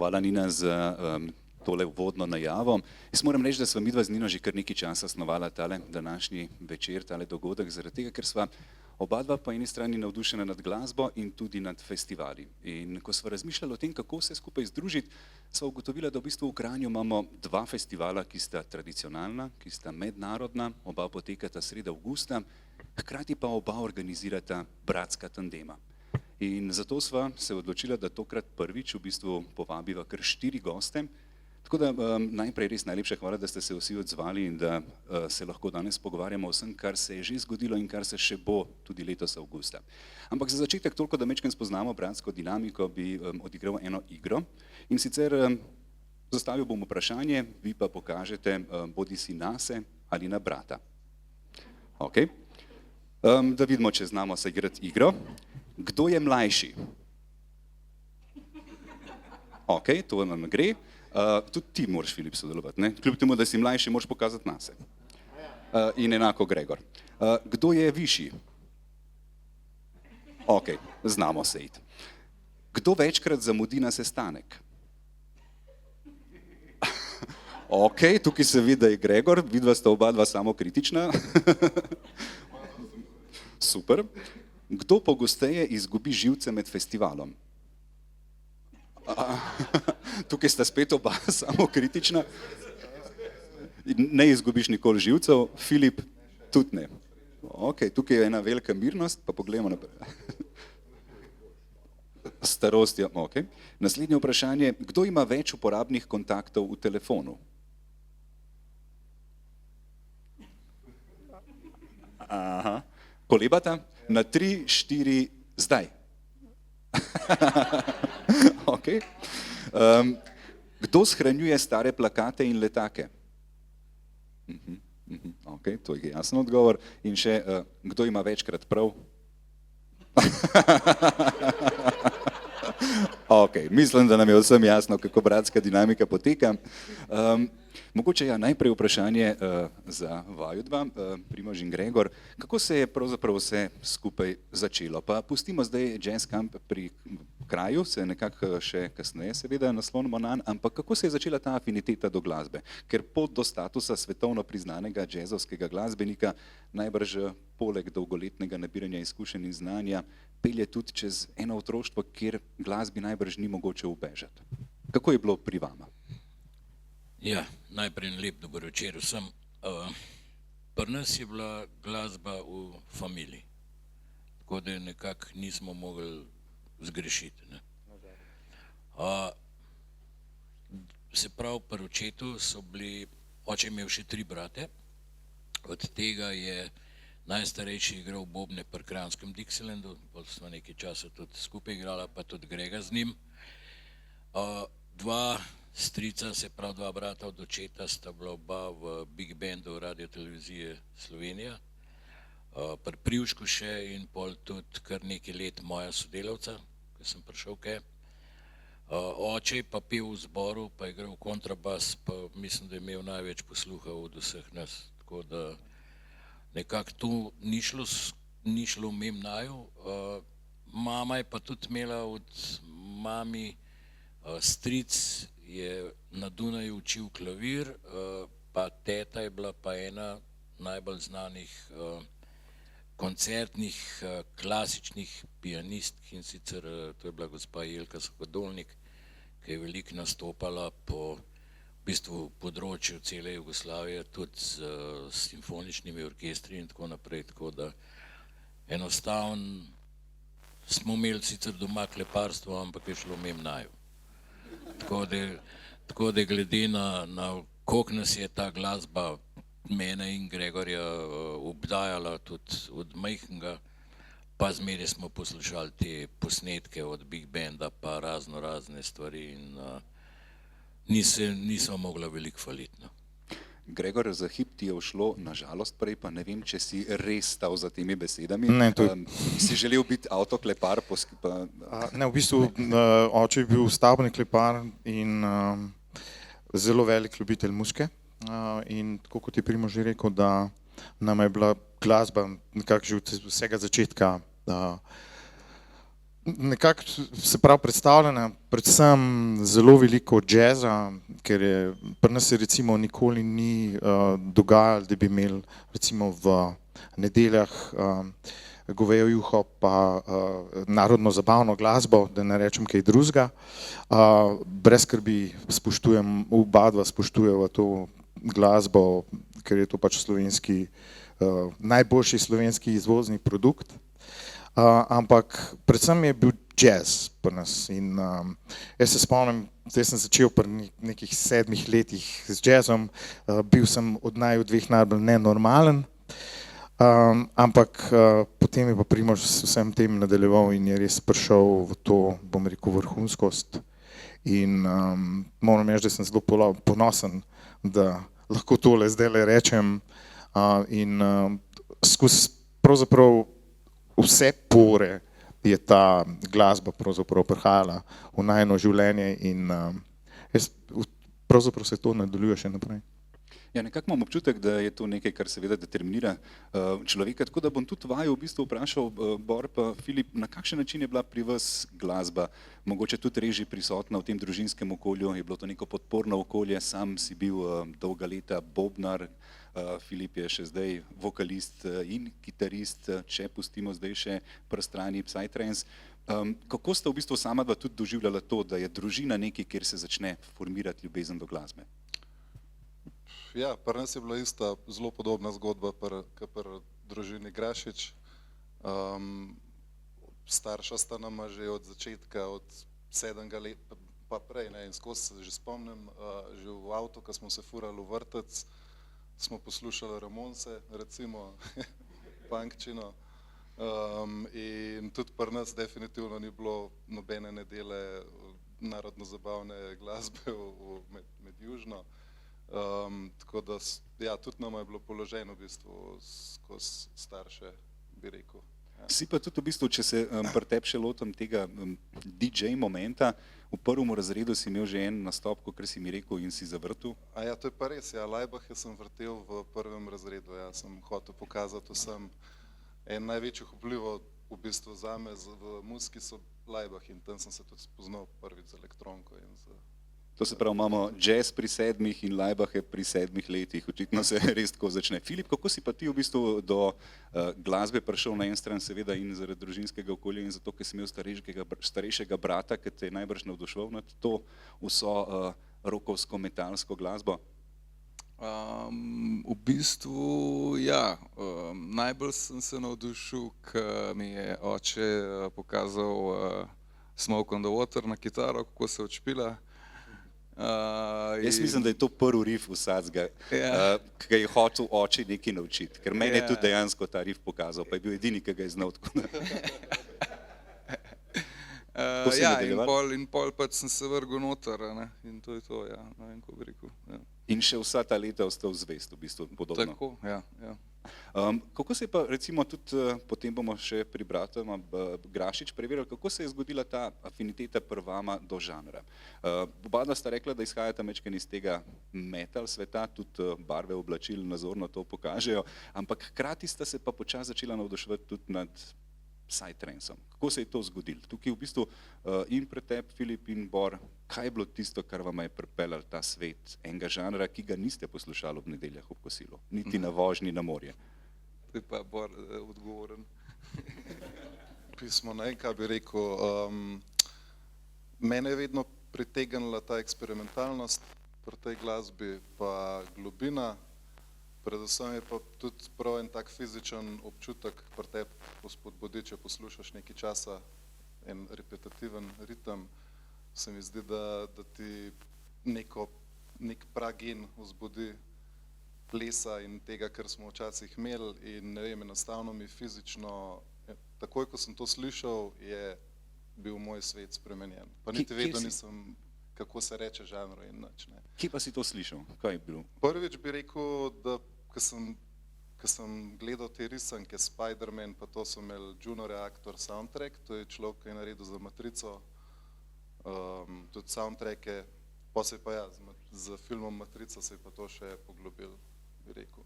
hvala Nina za tole uvodno najavo. Jaz moram reči, da sva midva z Nino že kar nekaj časa snovala tale današnji večer, tale dogodek, zaradi tega, ker sva oba dva po eni strani navdušena nad glasbo in tudi nad festivali. In ko sva razmišljala o tem, kako se skupaj združiti, sva ugotovila, da v bistvu v Kranju imamo dva festivala, ki sta tradicionalna, ki sta mednarodna, oba potekata sredi avgusta, hkrati pa oba organizirata bratska tandema. In zato sva se odločila, da tokrat prvič v bistvu povabiva kar 4 goste. Tako da najprej res najlepša hvala, da ste se vsi odzvali in da se lahko danes pogovarjamo o vsem, kar se je že zgodilo in kar se še bo tudi letos avgusta. Ampak za začetek toliko, da mečkam spoznamo bratsko dinamiko, bi odigral eno igro. In sicer zastavil bom vprašanje, vi pa pokažete bodisi nase ali na brata. Ok. Da vidimo, če znamo se igrati igro. Kdo je mlajši? Ok, to nam gre. Tudi ti moraš, Filip, sodelovati, ne? Kljub temu, da si mlajši, moraš pokazati nase. In enako Gregor. Kdo je višji? Ok, znamo se iti. Kdo večkrat zamudi na sestanek? Ok, tukaj se vidi, da je Gregor, vidva sta oba dva samokritična. Super. Kdo pogosteje izgubi živce med festivalom? Tukaj sta spet oba samokritična. Ne izgubiš nikoli živcev, Filip tudi ne. Ok, tukaj je ena velika mirnost, pa pogledamo naprej. Starost, ja, ok. Naslednje vprašanje, kdo ima več uporabnih kontaktov v telefonu? Aha, kolebata? Na 3, 4, zdaj. Ok. Kdo shranjuje stare plakate in letake? Ok, to je jasen odgovor. In še, kdo ima večkrat prav? Ok, mislim, da nam je vsem jasno, kako bratska dinamika poteka. Mogoče ja, najprej vprašanje za vaju dva, Primož in Gregor. Kako se je pravzaprav vse skupaj začelo? Pa pustimo zdaj Jazz Camp pri kraju, se nekako še kasneje seveda naslonimo nanj, ampak kako se je začela ta afiniteta do glasbe? Ker pot do statusa svetovno priznanega jazzovskega glasbenika najbrž poleg dolgoletnega nabiranja izkušenj in znanja pelje tudi čez eno otroštvo, kjer glasbi najbrž ni mogoče ubežati. Kako je bilo pri vama? Ja, najprej lep dober večer vsem. Pri nas je bila glasba v familiji, tako da nekako nismo mogli zgrešiti. Se pravi, pri očetu so bili, oče imel še 3 brate, od tega je najstarejši igral bobne pri Kranjskem Dixielandu, potem smo nekaj časa tudi skupaj igrala, pa tudi Grega z njim. 2 strica, se pravi 2 brata od očeta, sta bila oba v Big Bandu Radio-televizije Slovenija, pri Privšku še in pol tudi kar nekaj let moja sodelavca, ko sem prišel kaj. Oče pa pel v zboru, pa igral kontrabas, pa mislim, da je imel največ posluha od vseh nas, tako da nekako to ni šlo mimo naju. Mama je pa tudi imela od mami, stric je na Dunaju učil klavir, pa teta je bila pa ena najbolj znanih koncertnih, klasičnih pianistk, in sicer to je bila gospa Jelka Sokodolnik, ki je veliko nastopala po v bistvu področju cele Jugoslavije, tudi s simfoničnimi orkestri in tako naprej, tako da enostavno smo imeli sicer doma kleparstvo, ampak je šlo mimo naju. Tako da glede na koliko nas je ta glasba mene in Gregorja obdajala tudi od majhnega, pa zmeraj smo poslušali te posnetke od Big Banda pa razne stvari in nismo mogla veliko faliti. Gregor, za hip ti je ušlo, nažalost prej, pa ne vem, če si res stal za temi besedami. Ne, si želel biti avtoklepar? Ne, v bistvu oče je bil stavbni klepar in zelo velik ljubitelj muzike. In tako kot je Primož že rekel, da nam je bila glasba nekako že od vsega začetka Nekako se pravi predstavljena, predvsem zelo veliko džeza, ker je pri nas se recimo nikoli ni dogajalo, da bi imeli recimo v nedeljah govejo juho pa narodno zabavno glasbo, da ne rečem kaj drugega. Brez skrbi spoštujem, oba dva spoštujeva to glasbo, ker je to pač slovenski, najboljši slovenski izvozni produkt. Ampak predvsem je bil jazz pri nas in jaz se spomnim, zdaj sem začel pri nekih 7 letih z jazzom, bil sem od naju dveh najbolj nenormalen, ampak potem je pa Primož s vsem tem nadaljeval in je res prišel v to, bom rekel, vrhunskost in moram reči, da sem zelo ponosen, da lahko tole zdajle rečem in skozi pravzaprav vse pore je ta glasba pravzaprav prihajala v najino življenje in pravzaprav se to nadaljuje še naprej. Ja, nekako imam občutek, da je to nekaj, kar seveda determinira človeka, tako da bom tudi vaju v bistvu vprašal, Bor pa Filip, na kakšen način je bila pri vas glasba, mogoče tudi reži prisotna v tem družinskem okolju, je bilo to neko podporno okolje, sam si bil dolga leta bobnar, Filip je še zdaj vokalist in kitarist, če pustimo zdaj še pri strani Psytrance. Kako ste v bistvu sama dva tudi doživljala to, da je družina nekaj, kjer se začne formirati ljubezen do glasbe? Ja, pri nas je bila ista zelo podobna zgodba kot pri družini Grašič. Starša sta nama že od začetka, od 7 let pa prej, in skozi se že spomnim, že v avtu, ko smo se furali v vrtec, smo poslušali Ramonse, recimo, punkčino. In tudi pri nas definitivno ni bilo nobene nedele narodno-zabavne glasbe med južno. Tako da, ja, tudi nama je bilo položeno v bistvu skozi starše, bi rekel. Ja. Si pa tudi v bistvu, če se pri tebi še lotim tega DJ momenta, v prvem razredu si imel že en nastop, kot si mi rekel, in si zavrtel. A ja, to je pa res, ja, Lajbahe sem vrtel v prvem razredu, ja, sem hotel pokazati vsem. En največjih vplivov v bistvu zame v muziki so Lajbahi in tam sem se tudi spoznal prvič z elektronko in z... To se pravi, imamo jazz pri 7 in Lajbahe pri 7 letih, očitno se res tako začne. Filip, kako si pa ti v bistvu do glasbe prišel na en stran, seveda in zaradi družinskega okolja in zato, ker si imel starejšega brata, ki te je najbrž navduševal nad to vso rokovsko-metalsko glasbo? V bistvu, ja, najbolj sem se navdušil, ko mi je oče pokazal Smoke on the Water na kitaro, kako se odšpila. Jaz mislim, da je to prvi riff vsakega, ki ga je hotel oči nekaj naučiti, ker meni je tudi dejansko ta riff pokazal, pa je bil edini, ki ga je znal tako. Ja, in pol pač sem se vrgel noter, in to je to, ja, ne vem, ko bi rekel. In še vsa ta leta ostal zvest, v bistvu podobno. Tako, ja, ja. Kako se je pa recimo tudi, potem bomo še pri bratoma Grašič preverili, kako se je zgodila ta afiniteta pri vama do žanra? Oba sta rekla, da izhajata majčkeno iz tega metal sveta, tudi barve oblačil nazorno to pokažejo, ampak hkrati sta se pa počasi začela navduševati tudi nad Psytrancem. Kako se je to zgodilo? Tukaj v bistvu in pred tebi, Filip in Bor, kaj je bilo tisto, kar vam je pripeljalo ta svet enega žanra, ki ga niste poslušali ob nedeljah ob kosilu, niti na vožnji na morje? To je pa Bor odgovoren. Pismo, ne, kaj bi rekel, mene je vedno pritegnila ta eksperimentalnost pri tej glasbi, pa globina, predvsem je pa tudi prav en tak fizičen občutek pri tebi spodbudi, če poslušaš nekaj časa en repetitiven ritem, se mi zdi, da ti nek pragen vzbudi plesa in tega, kar smo včasih imeli in ne vem, enostavno mi fizično, takoj ko sem to slišal, je bil moj svet spremenjen. Pa niti vedno nisem, kako se reče žanru in nič, ne. Kje pa si to slišal? Kaj je bilo? Prvič bi rekel, da ko sem gledal te risanke Spider-Man, pa to so imeli Juno Reactor soundtrack, to je človek, ki je naredil za Matrico, tudi soundtracke, pa se je pa ja, z filmom Matrica se je pa to še poglobil, bi rekel.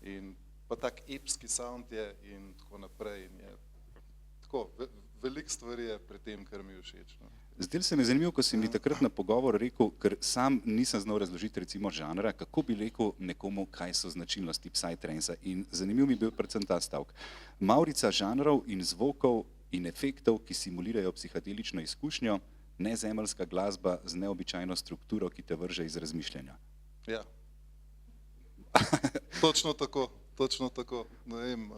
In pa tak epski sound je in tako naprej in je tako, veliko stvari je pri tem, kar mi je všeč. No. Zdel se mi je zanimivo, ko si mi takrat na pogovor rekel, ker sam nisem znal razložiti recimo žanra, kako bi rekel nekomu, kaj so značilnosti psytrance. In zanimiv mi je bil predvsem ta stavek. Mavrica žanrov in zvokov in efektov, ki simulirajo psihadelično izkušnjo, nezemeljska glasba z neobičajno strukturo, ki te vrže iz razmišljanja. Ja. Točno tako. Ne vem,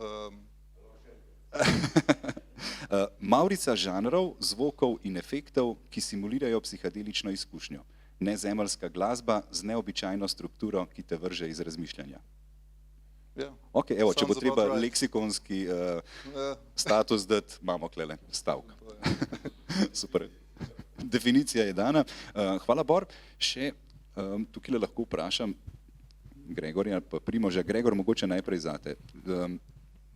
Mavrica žanrov, zvokov in efektov, ki simulirajo psihadelično izkušnjo. Nezemeljska glasba z neobičajno strukturo, ki te vrže iz razmišljanja. ja. Ok, evo, če bo Sounds treba about right. leksikonski Ja. status dati, imamo klele stavek. Super. Definicija je dana. Hvala, Bor. Še tukaj lahko vprašam Gregorja pa Primoža. Gregor, mogoče najprej zate.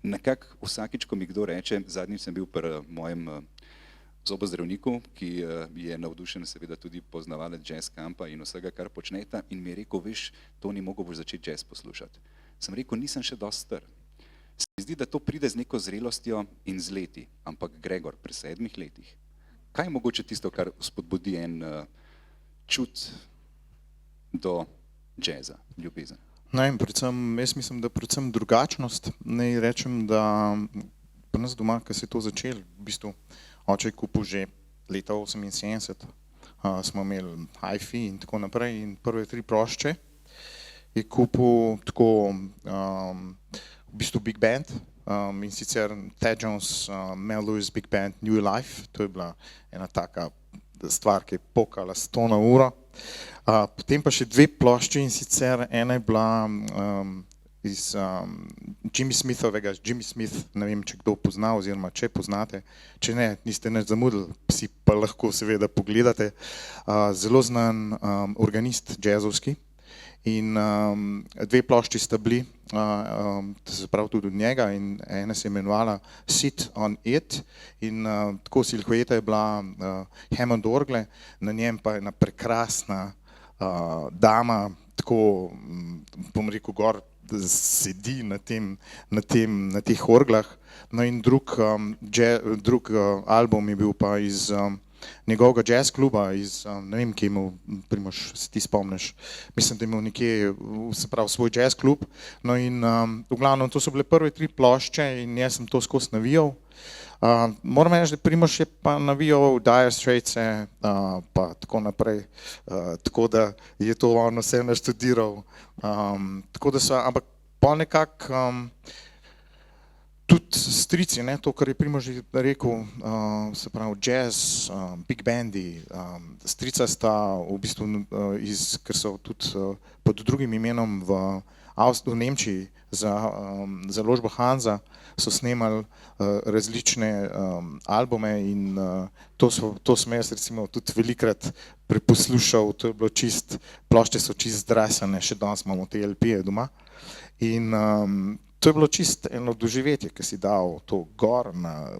Nekako vsakič, ko mi kdo reče, zadnjič sem bil pri mojem zobozdravniku, ki je navdušen seveda tudi poznavalec jazz kampa in vsega, kar počneta, in mi je rekel, veš, Toni, mogo boš začeti jazz poslušati. Sem rekel, nisem še dosti star. Se mi zdi, da to pride z neko zrelostjo in z leti, ampak Gregor, pri 7 letih. Kaj je mogoče tisto, kar spodbudi en čut do jazza, ljubezen? Ne, jaz mislim, da predvsem drugačnost. Naj rečem, da pri nas doma, ko se je to začelo, v bistvu oče je kupil že leta 78, smo imeli hi-fi in tako naprej in prve 3 plošče je kupil tako v bistvu big band in sicer Ted Jones, Mel Lewis Big Band New Life, to je bila ena taka stvar, ki je pokala 100 na uro. Potem pa še 2 plošče in sicer ena je bila iz Jimmy Smithovega, Jimmy Smith, ne vem, če kdo pozna oziroma če poznate, če ne, niste nič zamudili, si pa lahko seveda pogledate. Zelo znan organist jazzovski in 2 plošči sta bili, to se pravi tudi od njega in ena se je imenovala Sit on It in tako silhueta je bila Hammond orgle, na njem pa ena prekrasna dama, tako bom rekel gor, sedi na teh orglah. No in drug album je bil pa iz njegovega jazz kluba, iz, ne vem, kje je imel, Primož, se ti spomniš, mislim, da je imel nekje, se pravi, svoj jazz klub. No in v glavnem, to so bile prve 3 plošče in jaz sem to skozi navijal. Moram reči, da Primož je pa navijal Dire Straitse pa tako naprej, tako da je to on vse naštudiral. Tako da so, ampak pol nekako tudi strici, ne, to, kar je Primož rekel, se pravi jazz, big bandi, strica sta v bistvu, ker so tudi pod drugim imenom v Nemčiji za založbo Hansa, so snemali različne albume in to sem jaz recimo tudi velikrat preposlušal, to je bilo čist, plošče so čist zdrasane, še danes imamo te LP-je doma. In to je bilo čist eno doživetje, ki si dal to gor na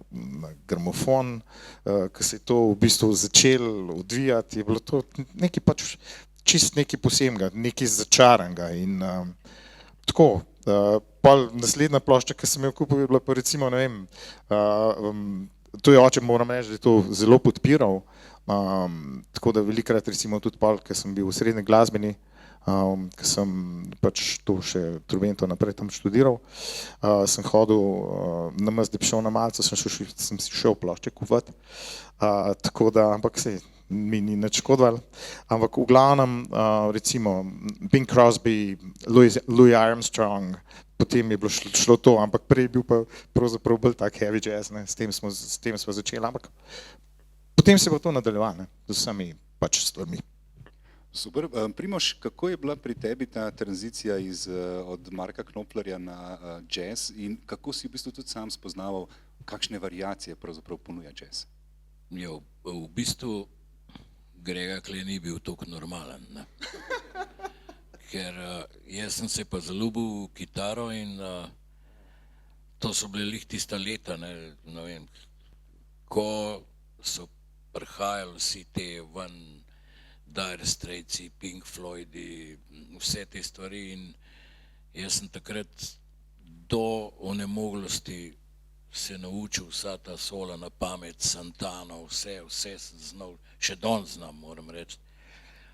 gramofon, ko se je to v bistvu začelo odvijati, je bilo to nekaj pač čist nekaj posebnega, nekaj začaranega in tako. Pol naslednja plošča, ki sem jo kupil, je bila pa recimo, ne vem, to je oče, moram reči, da je to zelo podpiral, tako da velikrat recimo tudi pol, ker sem bil v srednji glasbeni, ker sem pač to še trubento naprej tam študiral, sem hodil, namesto da bi šel na malce, sem si šel plošče kupovati, tako da, ampak sej mi ni nič škodovalo, ampak v glavnem recimo Bing Crosby, Louis Armstrong, potem je bilo šlo to, ampak prej je bil pa pravzaprav bolj tak heavy jazz, ne, s tem smo začeli, ampak potem se bo to nadaljevalo, z vsemi pač stvarmi. Super. Primož, kako je bila pri tebi ta tranzicija od Marka Knopflerja na jazz in kako si v bistvu tudi sam spoznaval, kakšne variacije pravzaprav ponuja jazz? Ja, v bistvu Grega Kle ni bil toliko normalen, ne. Ker jaz sem se pa zaljubil v kitaro in to so bile lih tista leta, ne vem, ko so prihajali vsi te ven Dire Straitsi, Pink Floydi, vse te stvari in jaz sem takrat do onemoglosti se naučil vsa ta sola na pamet, Santano, vse sem znal, še danes znam, moram reči.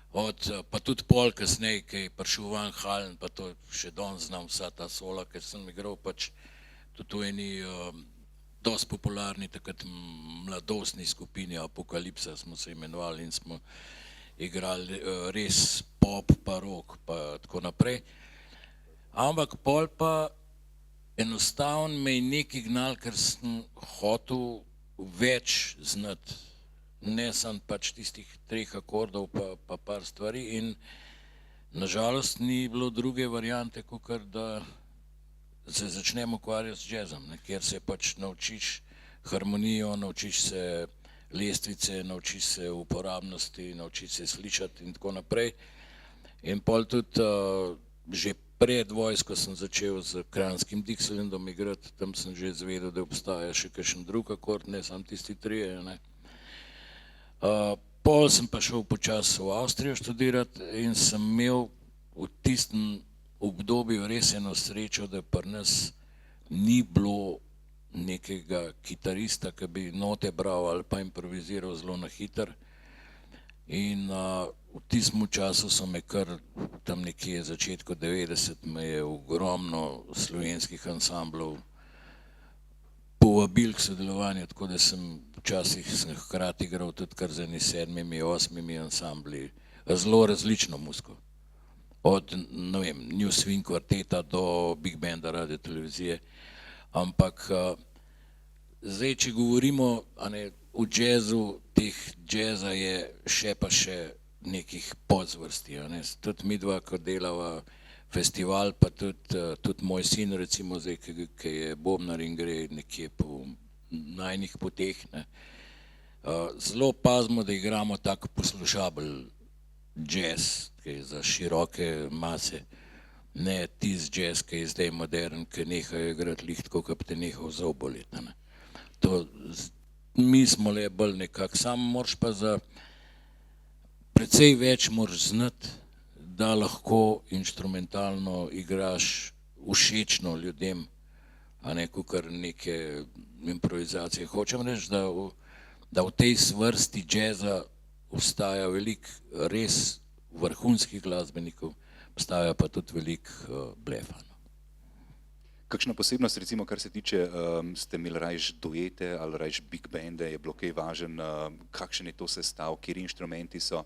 Pa tudi pol kasneje, ki je prišel Van Halen, pa to še danes znam vsa ta sola, ker sem igral pač tudi v eni dosti popularni takrat mladostni skupini Apokalipsa smo se imenovali in smo igrali res pop pa rock pa tako naprej. Ampak pol pa enostavno me je nekaj gnal, ker sem hotel več znati. Ne sem pač tistih 3 akordov pa par stvari in nažalost ni bilo druge variante, kakor da se začnem ukvarjati z jazzom, kjer se pač naučiš harmonijo, naučiš se lestvice, naučiš se uporabnosti, naučiš se slišati in tako naprej. In pol tudi že pred vojsko sem začel z Kranjskim Dixielandom igrati, tam sem že izvedel, da obstaja še kakšen drug akord, ne samo tisti 3, ne. Pol sem pa šel počasi v Avstrijo študirati in sem imel v tistem obdobju res eno srečo, da pri nas ni bilo nekega kitarista, ki bi note bral ali pa improviziral zelo na hiter. In v tistem času so me kar tam nekje začetku 90 me je ogromno slovenskih ansamblov povabil k sodelovanju, tako da sem včasih hkrati igral tudi kar z 7, 8 ansambli, zelo različno muziko. Od, ne vem, New Swing kvarteta do Big Banda Radio Televizije. Ampak zdaj, če govorimo v jazzu, teh jazza je še pa še nekih podzvrsti. Tudi midva, ko delava festival, pa tudi moj sin, recimo zdaj, ki je bobnar in gre nekje po najnih poteh. Zelo pazimo, da igramo tak poslušabel jazz, ki je za široke mase. Ne tisti jazz, ki je zdaj modern, ki nehajo igrati lih tako, kot te nehal zoboleti. Mi smo le bolj nekako, sam moraš pa za precej več moraš znati, da lahko inštrumentalno igraš všečno ljudem, a ne kakor neke improvizacije. Hočem reči, da v tej vrsti jazza obstaja veliko res vrhunskih glasbenikov, obstaja pa tudi veliko blefa. Kakšna posebnost, recimo, kar se tiče, ste imeli rajš duete ali rajš big bande, je bilo kaj važen, kakšen je to sestav, kateri inštrumenti so?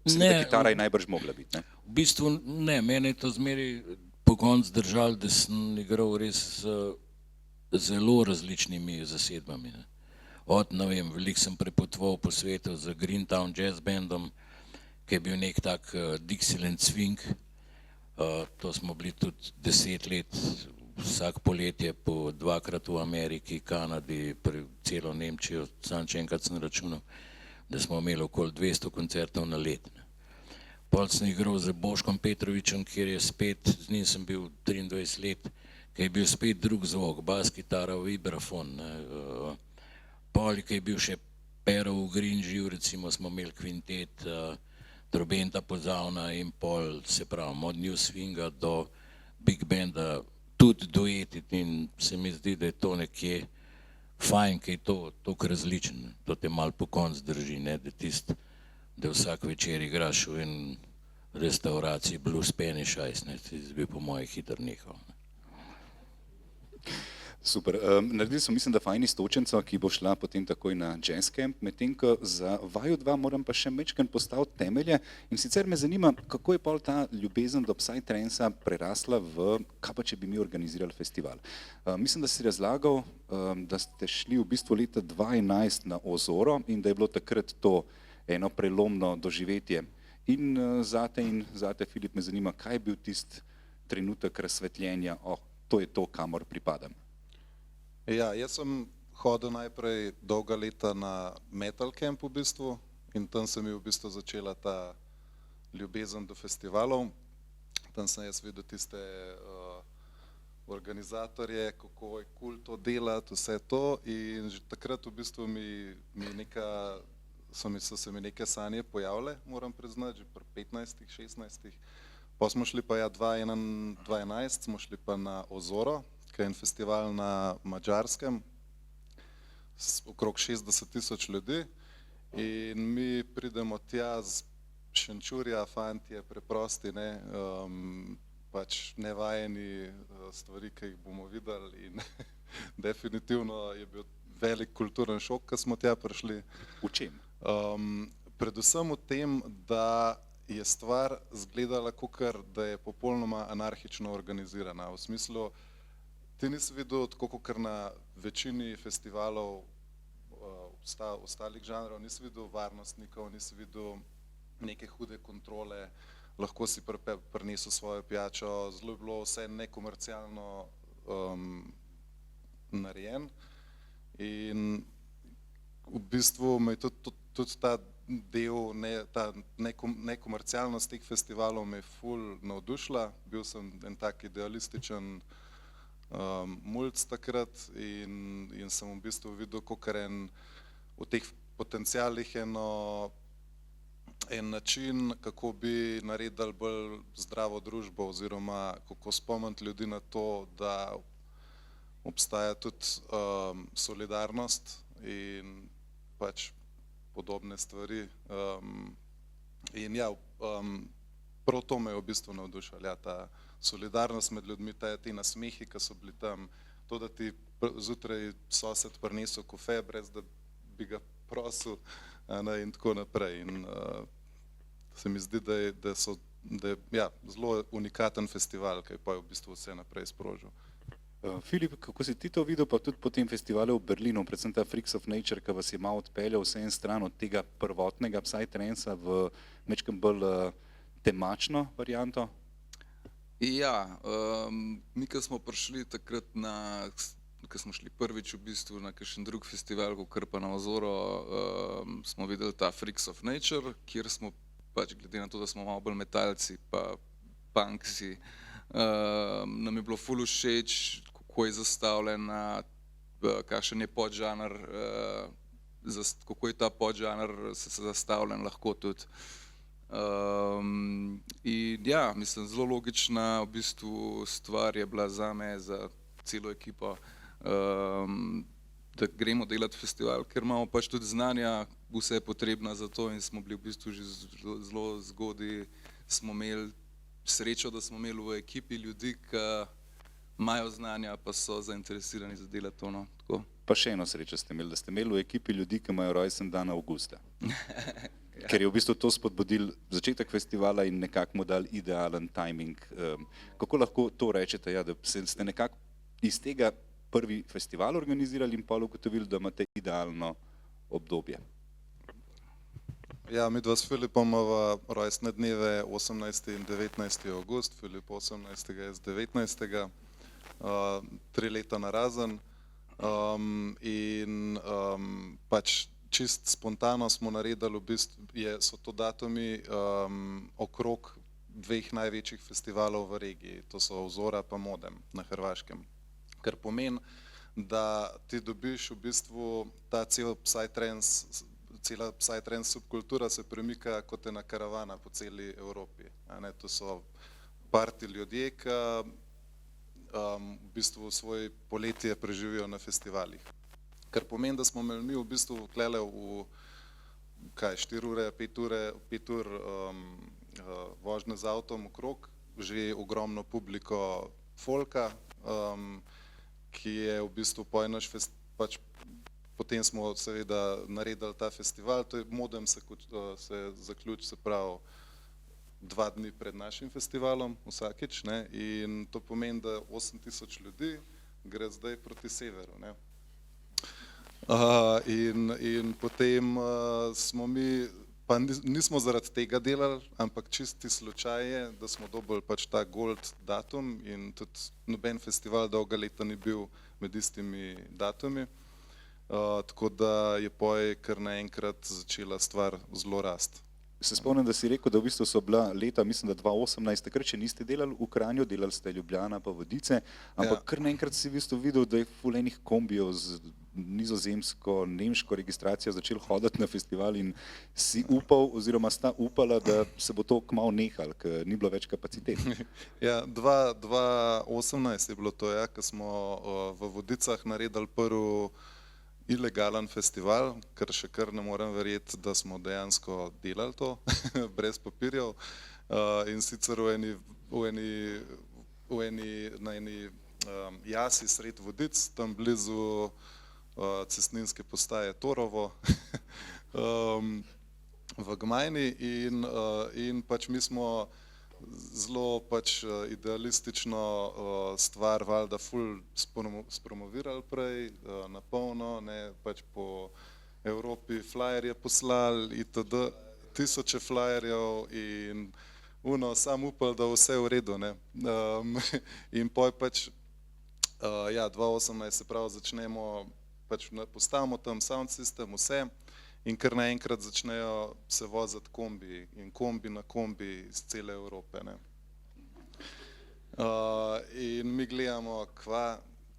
Mislim, da kitara je najbrž mogla biti, ne? V bistvu ne, mene je to zmeraj pogon zdržal, da sem igral res z zelo različnimi zasedbami. Od, ne vem, veliko sem prepotoval po svetu z Greentown Jazz Bandom, ki je bil nek tak Dixieland swing. To smo bili tudi 10 let, vsak poletje po 2-krat v Ameriki, Kanadi, celo Nemčijo, sam če enkrat sem računal, da smo imeli okoli 200 koncertov na let. Pol sem igral z Boškom Petrovičem, kjer je spet, z njim sem bil 23 let, ki je bil spet drug zvok, bas kitara, vibrafon. Pol, ki je bil še Pero v Green živ, recimo smo imeli kvintet, trobenta pozavna in pol, se pravim, od New Swinga do Big Banda, tudi dueti in se mi zdi, da je to nekje fajn, ki je to toliko različen, to te malo po konc drži, da vsak večer igraš v en restauraciji Blue Spanish Ice, bi po moje hitro nehal. Super. Naredili so, mislim, da fajn iztočenco, ki bo šla potem takoj na jazz camp, medtem ko za vaju dva moram pa še mečken postaviti temelje in sicer me zanima, kako je pol ta ljubezen do Psytrance prerasla v, kaj pa če bi mi organizirali festival. Mislim, da si razlagal, da ste šli v bistvu leta 2011 na Ozoro in da je bilo takrat to eno prelomno doživetje. In zate, Filip, me zanima, kaj je bil tisti trenutek razsvetljenja, to je to, kamor pripadam. Ja, jaz sem hodil najprej dolga leta na metal camp v bistvu in tam se mi v bistvu začela ta ljubezen do festivalov. Tam sem jaz videl tiste organizatorje, kako je cool to delati, vse to in že takrat v bistvu so se mi neke sanje pojavile, moram priznati, že pri 15, 16. Pa smo šli pa 2011 smo šli pa na Ozoro, ki je en festival na Madžarskem okrog 60.000 ljudi in mi pridemo tja z Šenčurja, fantje, preprosti, ne, pač nevajeni stvari, ki jih bomo videli in definitivno je bil velik kulturen šok, ko smo tja prišli. V čem? Predvsem v tem, da je stvar zgledala kakor, da je popolnoma anarhično organizirana. V smislu, ti nisi videl, tako kakor na večini festivalov ostalih žanrov, nisi videl varnostnikov, nisi videl neke hude kontrole, lahko si prinesel svojo pijačo, zelo je bilo vse nekomercialno narejen in v bistvu me je tudi ta del, ta nekomercialnost teh festivalov me je ful navdušila. Bil sem en tak idealističen mulc takrat in sem v bistvu videl kakor v teh potencialih en način, kako bi naredili bolj zdravo družbo oziroma kako spomniti ljudi na to, da obstaja tudi solidarnost in pač podobne stvari. In ja, prav to me je v bistvu navdušalo, ja, ta solidarnost med ljudmi, ti nasmehi, ki so bili tam, to, da ti zjutraj sosed prinesel kofe, brez da bi ga prosil, in tako naprej. In se mi zdi, da je ja, zelo unikaten festival, ki je pa v bistvu vse naprej sprožil. Filip, kako si ti to videl, pa tudi po tem festivalu v Berlinu, predvsem ta Freaks of Nature, ki vas je malo odpeljal vse en stran od tega prvotnega Psytrance v majčkeno bolj temačno varianto? Ja, mi, ko smo prišli takrat ko smo šli prvič v bistvu na kakšen drug festival, kakor pa na Ozoro, smo videli ta Freaks of Nature, kjer smo pač glede na to, da smo malo bolj metalci pa punksi, nam je bilo ful všeč, kako je zastavljena, kakšen je podžanr, kako je ta podžanr zastavljen lahko tudi. In ja, mislim, zelo logična v bistvu stvar je bila zame, za celo ekipo, da gremo delati festival, ker imamo pač tudi znanja, vse je potrebna za to in smo bili v bistvu že zelo zgodaj, smo imeli srečo, da smo imeli v ekipi ljudi, ki imajo znanja, pa so zainteresirani za delati to, no, tako. Pa še eno srečo ste imeli, da ste imeli v ekipi ljudi, ki imajo rojsten dan avgusta. Ker je v bistvu to spodbudil začetek festivala in nekako mu dal idealen timing. Kako lahko to rečete, ja, da ste nekako iz tega prvi festival organizirali in pol ugotovili, da imate idealno obdobje? Ja, midva s Filipom imava rojstne dneve 18. in 19. avgust, Filip 18. jaz 19. 3 leta narazen. In pač čist spontano smo naredili, v bistvu so to datumi okrog 2 največjih festivalov v regiji, to so Ozora pa Modem na Hrvaškem. Kar pomeni, da ti dobiš v bistvu ta cela Psytrance subkultura se premika kot ena karavana po celi Evropi. To so party ljudje, ki v bistvu svoj poletje preživijo na festivalih. Kar pomeni, da smo imeli mi v bistvu klele v 4 ure, 5 ur vožnje z avtom okrog, že ogromno publiko folka, ki je v bistvu pač potem smo seveda naredili ta festival, to je Modem se zaključi, se pravi 2 dni pred našim festivalom vsakič, ne, in to pomeni, da 8000 ljudi gre zdaj proti severu, ne. In potem smo mi, pa nismo zaradi tega delali, ampak čisti slučaj je, da smo dobili pač ta gold datum in tudi noben festival dolga leta ni bil med istimi datumi, tako da je poje kar naenkrat začela stvar zelo rasti. Se spomnim, da si rekel, da v bistvu so bila leta, mislim, da 2018, takrat še niste delali v Kranju, delali ste Ljubljana pa Vodice, ampak kar naenkrat si v bistvu videl, da je ful enih kombijev z nizozemsko, nemško registracijo začel hoditi na festival in si upal oziroma sta upala, da se bo to kmalu nehalo, ker ni bilo več kapacitet. Ja, 2018 je bilo to, ja, ko smo v Vodicah naredili prvi ilegalen festival, ker še kar ne morem verjeti, da smo dejansko delali to brez papirjev. In sicer na eni jasi sred Vodic, tam blizu cestninske postaje Torovo v Gmajni in pač mi smo zelo pač idealistično stvar valjda ful spromovirali prej na polno, ne, pač po Evropi flyerje poslali itd. Tisoče flyerjev in sam upal, da vse v redu, ne. In poj pač, ja, 2018 se pravi začnemo, pač postavimo tam sound system, vse, in kar naenkrat začnejo se voziti kombi in kombi na kombi iz cele Evrope, ne. In mi gledamo,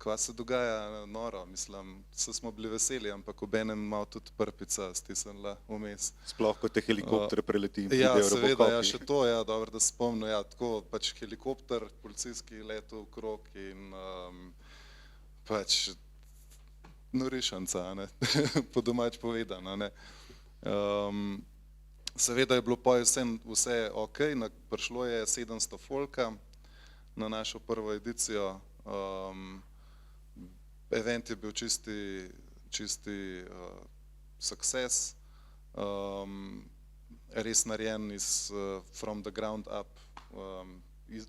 kva se dogaja, noro, mislim, vse smo bili veseli, ampak obenem malo tudi prpica stisnila vmes. Sploh, ko te helikopter preleti in Ja, pridejo seveda, robocopi. ja, še to, ja, dobro, da se spomnim, ja, tako, pač helikopter, policijski letel okrog in pač norišanca, ne, po domač povedano, ne. Seveda je bilo poj vse ok, prišlo je 700 folka na našo prvo edicijo. Event je bil čisti success, res narejen from the ground up,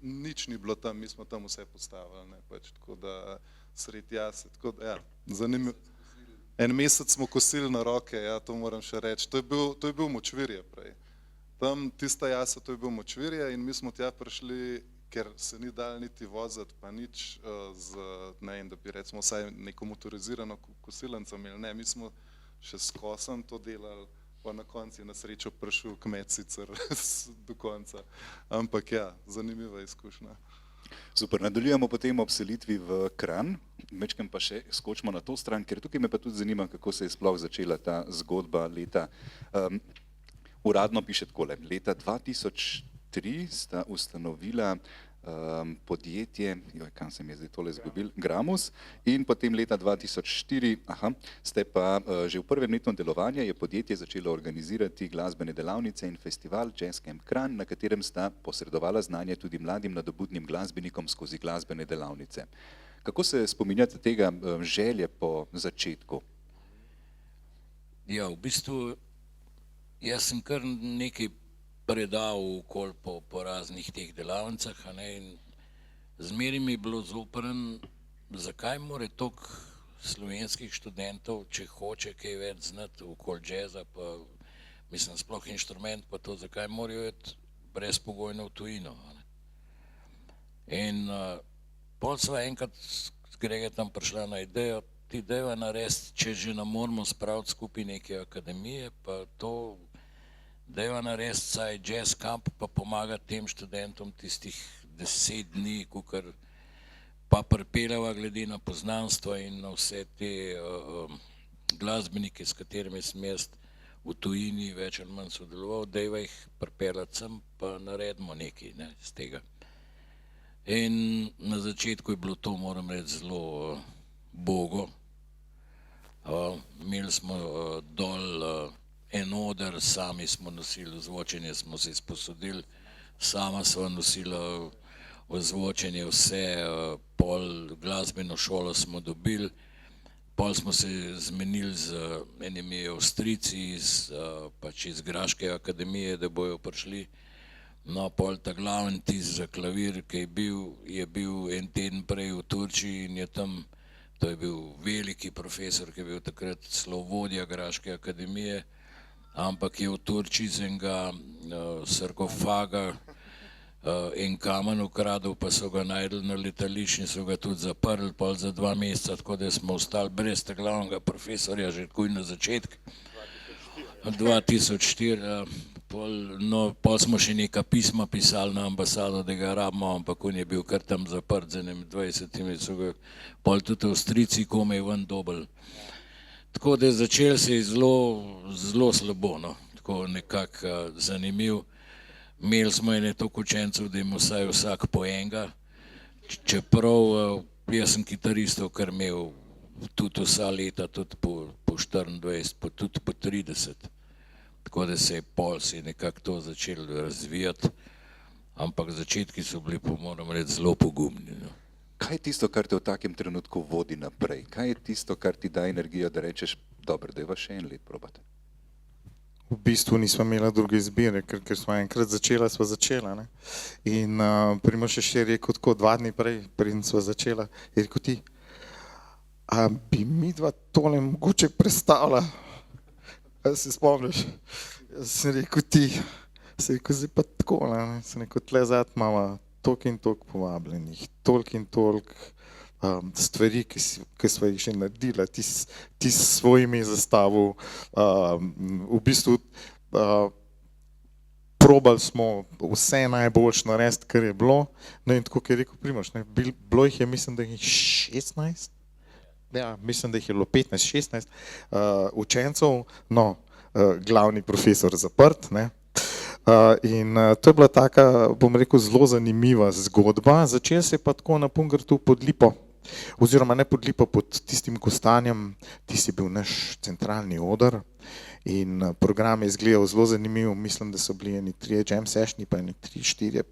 nič ni bilo tam, mi smo tam vse postavili, ne, pač, tako da sred jase, tako da, ja, zanimivo. En mesec smo kosili na roke, ja, to moram še reči, to je bil Močvirje prej. Tam tista jasa, to je bil Močvirje in mi smo tja prišli, ker se ni dal niti voziti, pa nič ne vem, da bi recimo vsaj neko motorizirano kosilnico imeli, ne, mi smo še s kosom to delali, pa na koncu je na srečo prišel kmet sicer do konca, ampak ja, zanimiva izkušnja. Super, nadaljujemo potem ob selitvi v Kranj, mečkam pa še skočimo na to stran, ker tukaj me pa tudi zanima, kako se je sploh začela ta zgodba leta. Uradno piše takole, leta 2003 sta ustanovila podjetje, kam se mi je zdaj tole izgubil, Gramus, in potem leta 2004, ste pa že v prvem letu delovanja je podjetje začelo organizirati glasbene delavnice in festival Jazz Camp Kranj, na katerem sta posredovala znanje tudi mladim nadobudnim glasbenikom skozi glasbene delavnice. Kako se spominjate tega želje po začetku? Ja, v bistvu, jaz sem kar nekaj predal okoli po raznih teh delavnicah, a ne, in zmeraj mi je bilo zoprn, zakaj more toliko slovenskih študentov, če hoče kaj več znati okoli džeza, pa mislim, sploh inštrument, pa to, zakaj morajo iti brezpogojno v tujino, a ne. In pol sva enkrat s Gregetom prišla na idejo, ti dejva narediti, če že ne moramo spraviti skupaj neke akademije, pa to dejva narediti vsaj jazz camp, pa pomagati tem študentom tistih 10 dni, kakor pa pripeljava glede na poznanstvo in na vse te glasbenike, s katerimi sem jaz v tujini več ali manj sodeloval, dejva jih pripeljati sem, pa naredimo nekaj, ne, z tega. In na začetku je bilo to, moram reči, zelo bogo. Imeli smo dol en oder, sami smo nosili ozvočenje, smo se izposodili, sama sva nosila ozvočenje, vse, pol glasbeno šolo smo dobili, pol smo se zmenili z enimi Avstrijci pač iz Graške akademije, da bojo prišli. No, pol ta glavni tisk za klavir, ki je bil en teden prej v Turčiji in je tam, to je bil veliki profesor, ki je bil takrat celo vodja Graške akademije, ampak je v Turčiji z enega sarkofaga en kamen ukradel, pa so ga našli na letališču in so ga tudi zaprli pol za 2 meseca, tako da smo ostali brez tega glavnega profesorja že takoj na začetku. 2004, pol smo še neka pisma pisali na ambasado, da ga rabimo, ampak on je bil kar tam zaprt z enimi 20, so ga pol tudi Avstrijci komaj ven dobili. Tako da začelo se je zelo slabo, no, tako nekako zanimiv. Imeli smo ene toliko učencev, da jim vsaj vsak po enega, čeprav jaz sem kitaristov kar imel tudi vsa leta, tudi po 24, tudi po 30. Tako da se je nekako to začelo razvijati, ampak začetki so bili, moram reči, zelo pogumni. No. Kaj je tisto, kar te v takem trenutku vodi naprej? Kaj je tisto, kar ti da energijo, da rečeš, dobro, da je še en let probati? V bistvu nismo imeli druge izbire, ker smo enkrat začela. Ne? In Primož je rekel tako 2 dni prej, preden smo začela, je rekel ti, a bi midva tole mogoče predstavila? A se spomniš? Sem rekel ti, sem rekel zdaj pa tako, ne? Sem rekel tle zadnji imamo toliko in toliko povabljenih, toliko in toliko stvari, ki smo jih že naredili, ti s svojimi zastavil, v bistvu probali smo vse najboljše narediti, kar je bilo, no in tako, kot je rekel Primož, bilo jih je, mislim, da jih 16, ja, mislim, da jih je bilo 15-16 učencev, no, glavni profesor zaprt, ne. In to je bila taka, bom rekel, zelo zanimiva zgodba. Začel se je pa tako na Pungartu pod Lipo, oziroma ne pod Lipo, pod tistim kostanjem, tisti je bil naš centralni oder in program je izgledal zelo zanimiv, mislim, da so bili eni 3 jam sessioni, pa eni 3, 4,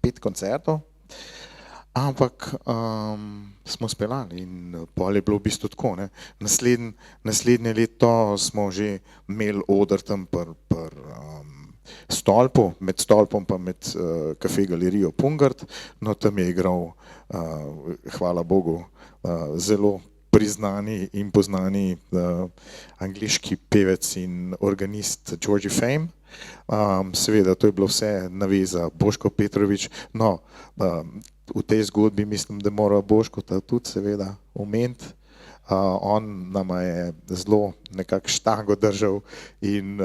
5 koncertov, ampak smo speljali in pol je bilo v bistvu tako, ne. Naslednje leto smo že imeli oder tam stolpu, med stolpom pa med kafe galerijo Pungart, no tam je igral, hvala Bogu, zelo priznani in poznani angleški pevec in organist Georgie Fame. Seveda, to je bilo vse naveza Boško Petrovič, no, v tej zgodbi mislim, da mora Boško tudi seveda omeniti. On nama je zelo nekako štango držal in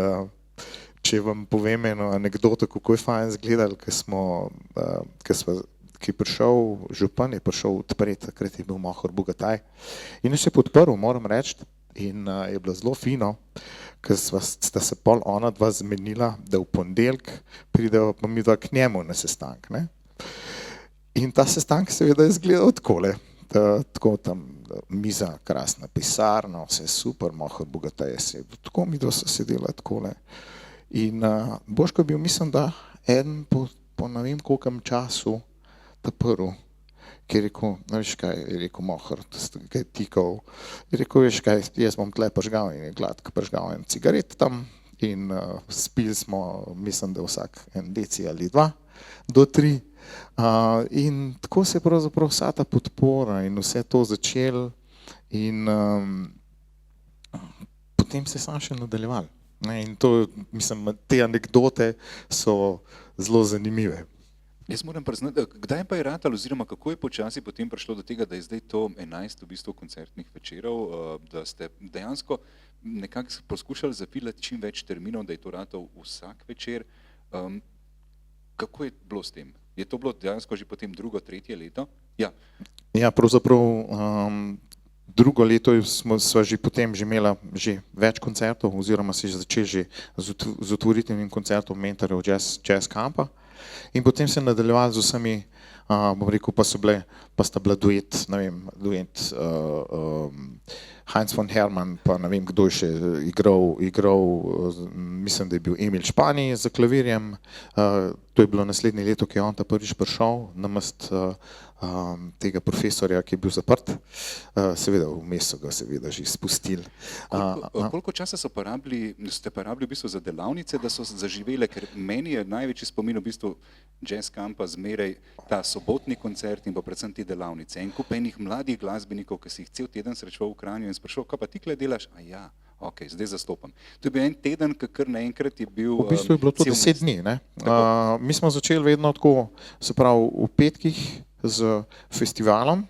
če vam povem eno anekdoto, kako je fajn izgledalo, ki je prišel, župan je prišel odpreti, takrat je bil Mohor Bogataj in je se podprl, moram reči, in je bilo zelo fino, ker sta se pol ona dva zmenila, da v ponedeljek prideva pa midva k njemu na sestanek, ne. In ta sestanek seveda je izgledal takole, tako tam miza, krasna pisarna, vse super, Mohor Bogataj je sedel, tako midva so sedela takole. In Boško je bil, mislim, da eden po ne vem kolkem času ta prvi, ki je rekel, veš kaj, je rekel Mohor, ga je tikal, je rekel, veš kaj, jaz bom tle prižgal in je gladko prižgal en cigaret tam in spili smo, mislim, da vsak en deci ali 2 do 3. In tako se je pravzaprav vsa ta podpora in vse to začelo in potem se je samo še nadaljevalo. In to, mislim, te anekdote so zelo zanimive. Jaz moram priznati, kdaj pa je ratalo, oziroma kako je počasi potem prišlo do tega, da je zdaj to 11 v bistvu koncertnih večerov, da ste dejansko nekako poskušali zapilati čim več terminov, da je to ratal vsak večer. Kako je bilo s tem? Je to bilo dejansko že potem 2., 3. leto? Ja. Ja, pravzaprav drugo leto sva že potem že imela že več koncertov, oziroma si začeli že z otvoritvenim koncertom mentorjev Jazz Campa in potem se nadaljevali z vsemi, bom rekel, pa sta bila duet, ne vem, Heinz von Hermann, pa ne vem, kdo je še igral, mislim, da je bil Emil Španij za klavirjem, to je bilo naslednje leto, ki je on ta prvič prišel namesto tega profesorja, ki je bil zaprt, seveda vmes so ga seveda že spustili. Koliko časa ste porabili v bistvu za delavnice, da so zaživele, ker meni je največji spomin v bistvu Jazz Campa zmeraj ta sobotni koncert in pa predvsem te delavnice. En kup enih mladih glasbenikov, ki si jih cel teden srečeval v Kranju in sprašal, kaj pa ti kle delaš? A ja, ok, zdaj zastopam. To je bil en teden, kar naenkrat je bil v bistvu je bilo to 10 dni, ne. Mi smo začeli vedno tako, se pravi v petkih z festivalom,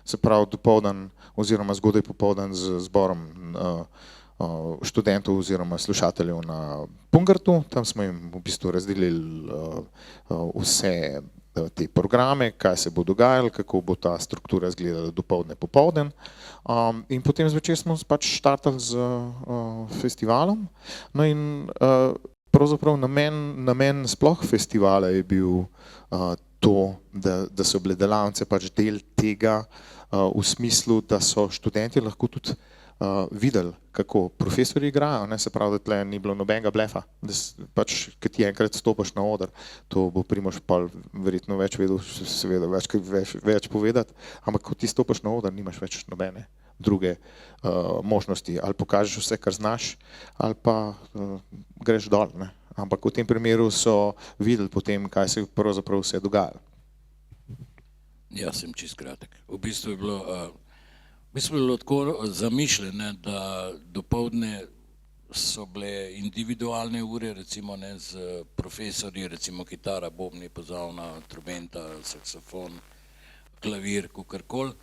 se pravi dopoldan oziroma zgodaj popoldan z zborom študentov oziroma slušateljev na Pungartu, tam smo jim v bistvu razdelili vse te programe, kaj se bo dogajalo, kako bo ta struktura izgledala dopoldne popoldan. In potem zvečer smo pač štartali z festivalom, no in pravzaprav namen sploh festivala je bil to, da so bile delavnice pač del tega v smislu, da so študenti lahko tudi videli, kako profesori igrajo, ne, se pravi, da tle ni bilo nobenega blefa, da pač, kad ti enkrat stopaš na oder, to bo Primož pol verjetno več vedel, seveda več povedati, ampak ko ti stopaš na oder, nimaš več nobene druge možnosti, ali pokažeš vse, kar znaš, ali pa greš dol, ne. Ampak v tem primeru so videli potem, kaj se pravzaprav vse dogajalo. Ja, sem čist kratek. V bistvu je bilo tako zamišljeno, da dopoldne so bile individualne ure, recimo ne, z profesorji, recimo kitara, bobni, pozavna, trobenta, saksofon, klavir, kakorkoli.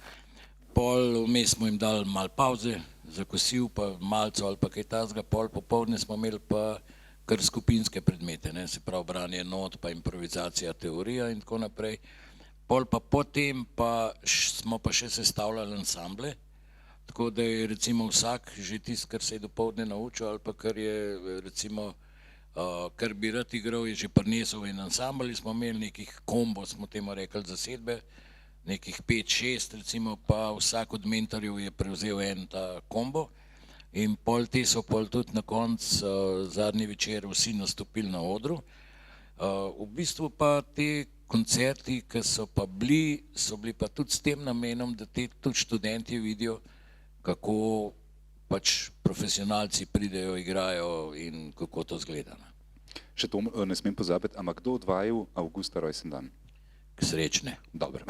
Pol vmes smo jim dali malo pavze, za kosil, pa malco ali pa kaj takega, pol popoldne smo imeli pa kar skupinske predmete, ne, se pravi branje not, pa improvizacija, teorija in tako naprej. Pol pa potem pa smo pa še sestavljali ansamble, tako da je recimo vsak že tisto, kar se je dopoldne naučil ali pa kar je recimo, kar bi rad igral, je že prinesel en ansambl in smo imeli nekih kombo, smo temu rekli zasedbe, nekih 5-6 recimo, pa vsak od mentorjev je prevzel en ta kombo in pol te so pol tudi na koncu zadnji večer vsi nastopili na odru. V bistvu pa te koncerti, ki so bili pa tudi s tem namenom, da te tudi študenti vidijo, kako pač profesionalci pridejo, igrajo in kako to izgleda. Še to ne smem pozabiti, ampak kdo od vaju avgusta rojsten dan? Srečne. Dobro.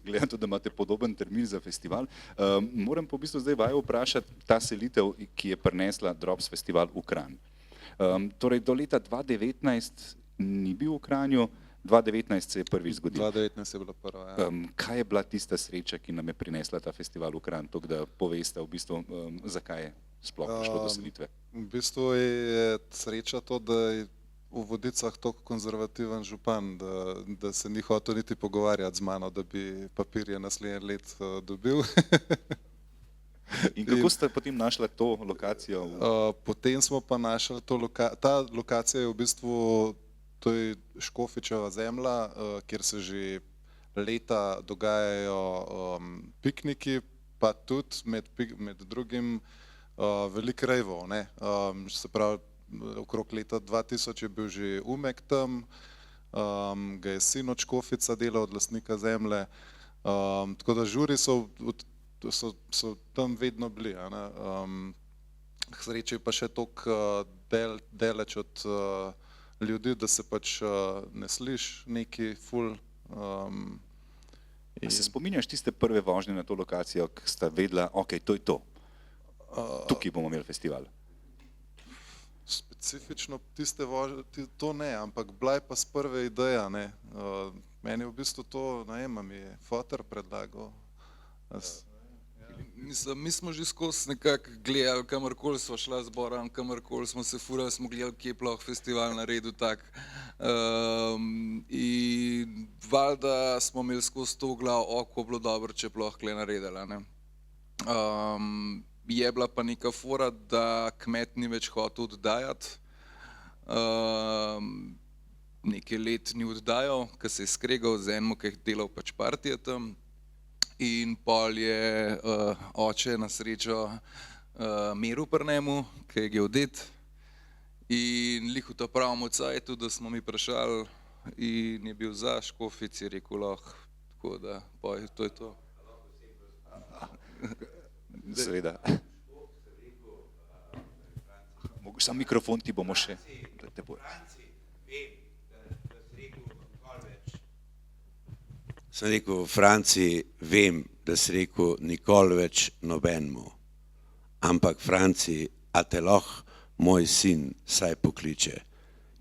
Gledam tudi, da imate podoben termin za festival. Moram pa v bistvu zdaj vaju vprašati, ta selitev, ki je prinesla Drops festival v Kranj. Torej do leta 2019 ni bil v Kranju, 2019 se je prvič zgodil. 2019 je bila prva, ja. Kaj je bila tista sreča, ki nam je prinesla ta festival v Kranj, to, da poveste v bistvu, zakaj je sploh prišlo do selitve? V bistvu je sreča to, da je v Vodicah toliko konzervativen župan, da se ni hotel niti pogovarjati z mano, da bi papirje naslednje let dobil. In kako ste potem našli to lokacijo? Potem smo pa našli ta lokacija je v bistvu, to je Škofičeva zemlja, kjer se že leta dogajajo pikniki, pa tudi med drugim veliko rejvov, ne. Se pravi, okrog leta 2000 je bil že Umek tam, ga je sin od Škofica delal, od lastnika zemlje, tako da žuri so tam vedno bili, a ne. K sreči je pa še toliko daleč od ljudi, da se pač ne sliši neki ful. Se spominjaš tiste prve vožnje na to lokacijo, ki sta vedela, ok, to je to, tukaj bomo imeli festival? Specifično tiste vožnje, to ne, ampak bila je pa s prve ideja, ne. Meni v bistvu to, ne vem, mi je foter predlagal. Mi smo že skozi nekako gledali, kamorkoli smo šla z Borom, kamorkoli smo se furali, smo gledali, kje je ploh festival naredil tak. In valjda smo imeli skozi to v glavo, ko bilo dobro, če ploh kle naredila, ne. Je bila pa neka fora, da kmet ni več hotel oddajati, nekaj let ni oddajal, ker se je skregal z enim, ki je delal pač partije tam. In pol je oče na srečo meril pri njemu, ki je geodet. In lih v ta pravem cajtu, da smo mi vprašali in je bil za Škofic, je rekel lahko, tako da to je to. Seveda. Mogoče sam mikrofon ti bomo še. Sem rekel, v Franciji vem, da si rekel nikoli več nobenemu, ampak Franciji, a te lahko moj sin saj pokliče.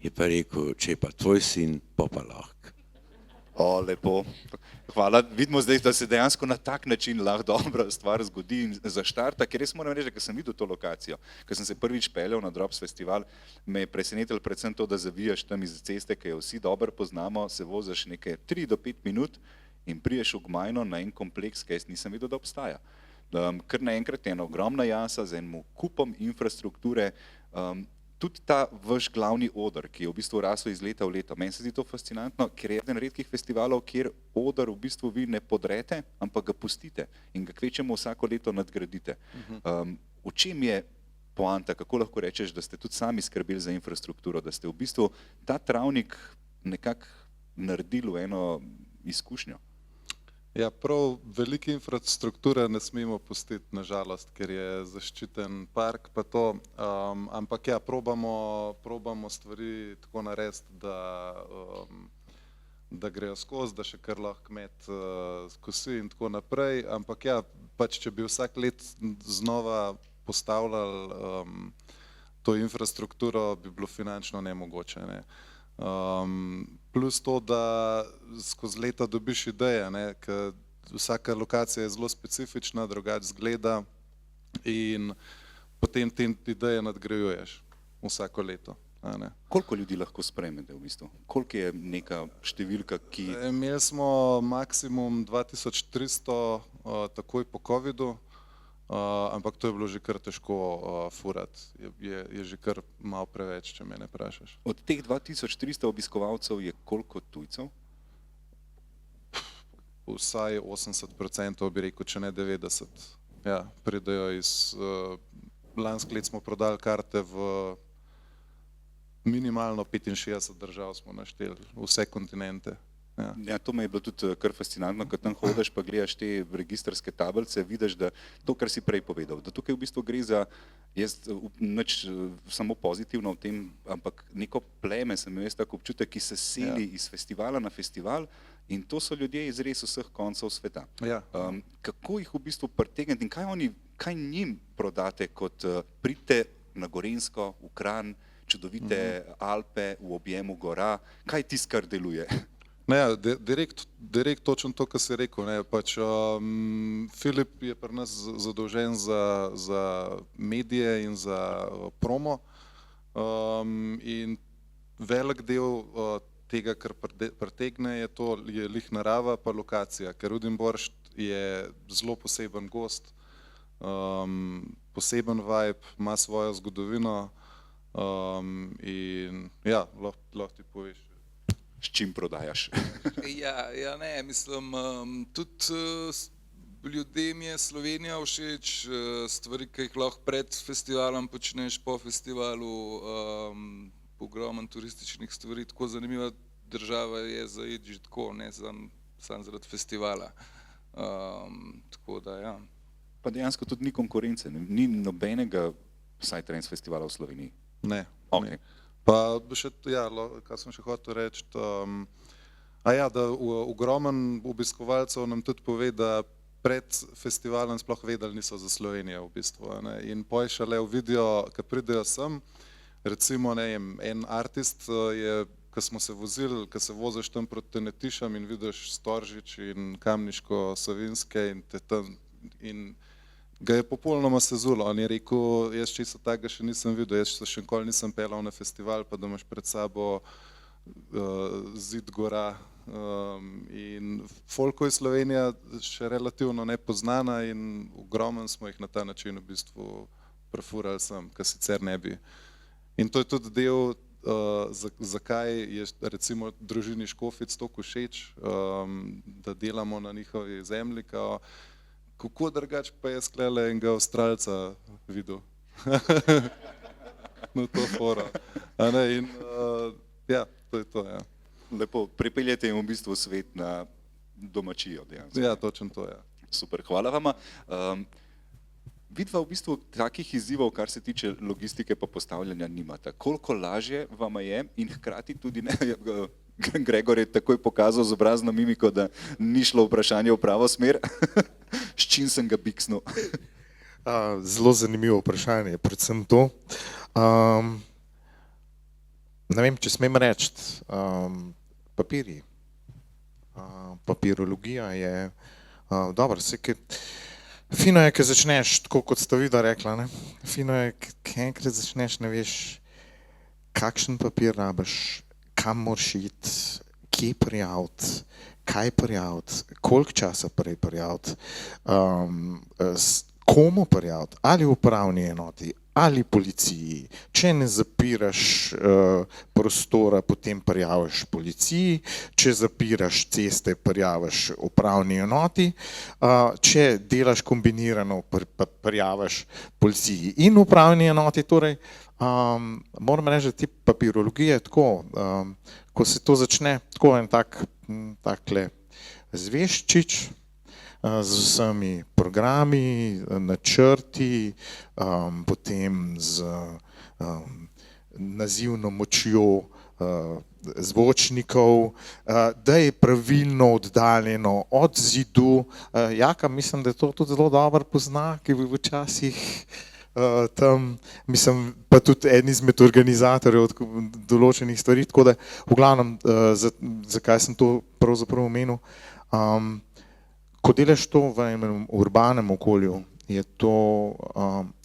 Je pa rekel, če je pa tvoj sin, pa lahko. O, lepo. Hvala. Vidimo zdaj, da se dejansko na tak način lahko dobra stvar zgodi in zaštarta, ker res moram reči, ker sem videl to lokacijo, ker sem se prvič peljal na Drops festival, me je presenetilo predvsem to, da zavijaš tam iz ceste, ki jo vsi dobro poznamo, se voziš nekaj 3 do 5 minut in priješ v Gmajno na en kompleks, ki jaz nisem videl, da obstaja. Kar naenkrat je ena ogromna jasa z enim kupom infrastrukture, tudi ta vaš glavni oder, ki je v bistvu rasel iz leta v leto. Meni se zdi to fascinantno, ker je eden redkih festivalov, kjer oder v bistvu vi ne podrete, ampak ga pustite in ga kvečemo vsako leto nadgradite. V čem je poanta, kako lahko rečeš, da ste tudi sami skrbeli za infrastrukturo, da ste v bistvu ta travnik nekako naredili v eno izkušnjo? Ja, prav velike infrastrukture ne smemo pustiti, nažalost, ker je zaščiten park pa to, ampak ja, probamo stvari tako narediti, da grejo skozi, da še kar lahko kmet kosi in tako naprej, ampak ja, pač če bi vsak let znova postavljali to infrastrukturo, bi bilo finančno nemogoče, ne. Plus to, da skozi leta dobiš ideje, ne, ker vsaka lokacija je zelo specifična, drugače izgleda in potem te ideje nadgrajuješ vsako leto. Ne. Koliko ljudi lahko sprejmete v bistvu? Koliko je neka številka, ki... Imeli smo maksimum 2300 takoj po covidu, ampak to je bilo že kar težko furati, je že kar malo preveč, če me ne vprašaš. Od teh 2300 obiskovalcev je koliko tujcev? Vsaj 80% bi rekel, če ne 90%. Ja, pridejo iz, lansko let smo prodali karte v minimalno 65 držav smo našteli, vse kontinente. Ja, to me je bilo tudi kar fascinantno, ko tam hodiš pa gledaš te registrske tablice, vidiš, da to, kar si prej povedal, da tukaj v bistvu gre za, jaz nič samo pozitivno v tem, ampak neko pleme, sem imel jaz tak občutek, ki se seli iz festivala na festival in to so ljudje iz res vseh koncev sveta. Ja. Kako jih v bistvu pritegnete in kaj njim prodate, kot pridite na Gorenjsko, v Kranj, čudovite Alpe, v objemu gora, kaj tisto, kar deluje? Ja, direkt točno to, kar si rekel, ne, pač Filip je pri nas zadolžen za medije in za promo in velik del tega, kar pritegne, je lih narava pa lokacija, ker Udimboršt je zelo poseben gost, poseben vibe, ima svojo zgodovino in ja, lahko ti poveš. S čim prodajaš? Ja, ne, mislim, tudi ljudem je Slovenija všeč, stvari, ki jih lahko pred festivalom počneš, po festivalu, ogromen turističnih stvari, tako zanimiva država je za iti že tako, ne samo zaradi festivala, tako da ja. Pa dejansko tudi ni konkurence, ni nobenega Psytrance festivala v Sloveniji? Ne. Okay. Pa še, ja, kaj sem še hotel reči, da ogromen obiskovalcev nam tudi pove, da pred festivalom sploh vedeli niso za Slovenijo v bistvu, ne, in poj šele vidijo, ko pridejo sem, recimo, ne vem, en artist je, ko smo se vozili, ko se voziš tam proti Tenetišam in vidiš Storžič in Kamniško, Savinjske in te tam in ga je popolnoma sezulo, on je rekel, jaz čisto takega še nisem videl, jaz še nikoli nisem pelal na festival, pa da imaš pred sabo zid gora in folko je Slovenija še relativno nepoznana in ogromen smo jih na ta način v bistvu prefurali sem, kar sicer ne bi. In to je tudi del, zakaj je recimo družini Škofic toliko všeč, da delamo na njihovi zemlji, kako drugače pa je sklele enega Avstralca videl. No to fora. In ja, to je to, ja. Lepo, pripeljete jim v bistvu svet na domačijo dejansko. Ja, točno to, ja. Super, hvala vama. Vidva v bistvu takih izzivov, kar se tiče logistike pa postavljanja, nimata. Koliko lažje vama je in hkrati tudi ne, Gregor je takoj pokazal z obrazno mimiko, da ni šlo vprašanje v pravo smer. S čim sem ga biksnil? Zelo zanimivo vprašanje, predvsem to. Ne vem, če smem reči, papirji. Papirologija je dobro, fino je, ko začneš, tako kot sta vida rekla, ne? Fino je, ko enkrat začneš, ne veš, kakšen papir rabiš, kam moraš iti, kje prijaviti, kaj prijaviti, koliko časa prej prijaviti, komu prijaviti, ali v upravni enoti, ali policiji. Če ne zapiraš prostora, potem prijaviš policiji, če zapiraš ceste, prijaviš upravni enoti, če delaš kombinirano, prijaviš policiji in upravni enoti. Torej, moram reči, da te papirologije tako, ko se to začne, tako en takle zveščič, z vsemi programi, načrti, potem z nazivno močjo zvočnikov, da je pravilno oddaljeno od zidu. Jaka, mislim, da to tudi zelo dobro pozna, ki bi včasih tam, mislim, pa tudi eden izmed organizatorjev določenih stvari, tako da v glavnem, zakaj sem to pravzaprav omenil. Ko delaš to v enem urbanem okolju, je to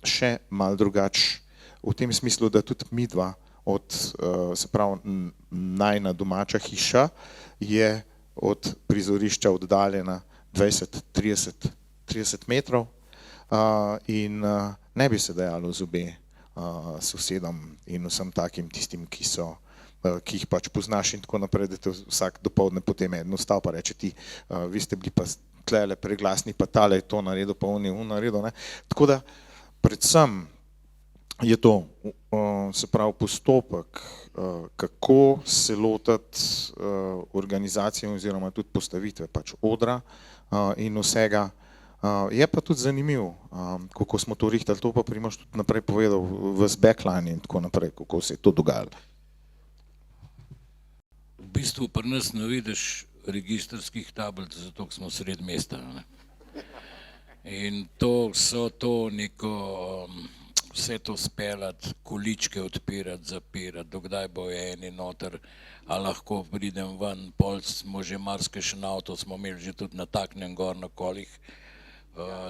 še malo drugače v tem smislu, da tudi midva se pravi najina domača hiša je od prizorišča oddaljena 20-30 metrov in ne bi se dajalo zobe sosedom in vsem takim tistim, ki jih pač poznaš in tako naprej, da te vsak dopoldne potem eden vstal pa reče ti, vi ste bili pa tlele preglasni, pa tale je to naredil, pa on je naredil. Tako da predvsem je to, se pravi, postopek, kako se lotiti organizacije oziroma tudi postavitve pač odra in vsega. Je pa tudi zanimiv, kako smo to rihtali, to pa Primož tudi naprej povedal, ves backline in tako naprej, kako se je to dogajalo. V bistvu pri nas ne vidiš registrskih tablic, zato smo sred mesta. In to neko, vse to speljati, količke odpirati, zapirati, dokdaj bo eni noter, a lahko pridem ven, pol smo že marsikajšen avto, smo imeli že tudi nataknjen gor na kolih.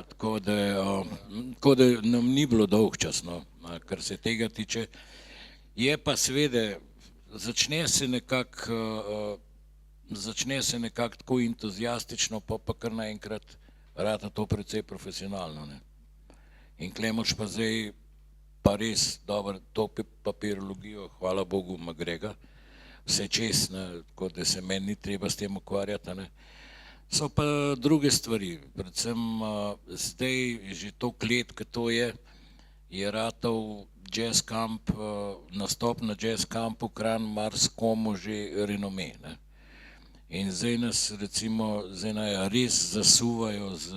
Tako da nam ni bilo dolgčas, no, kar se tega tiče. Je pa seveda, začne se nekako tako entuzijastično, pa kar naenkrat rata to precej profesionalno. In tule moraš pa zdaj pa res dobro to papirologijo, hvala Bogu, ima grega, vse čez, tako da se meni ni treba s tem ukvarjati. So pa druge stvari, predvsem zdaj že toliko let, ko to je ratal jazz kamp, nastop na jazz kampu Kranj marsikomu že renome. In zdaj nas recimo res zasuvajo z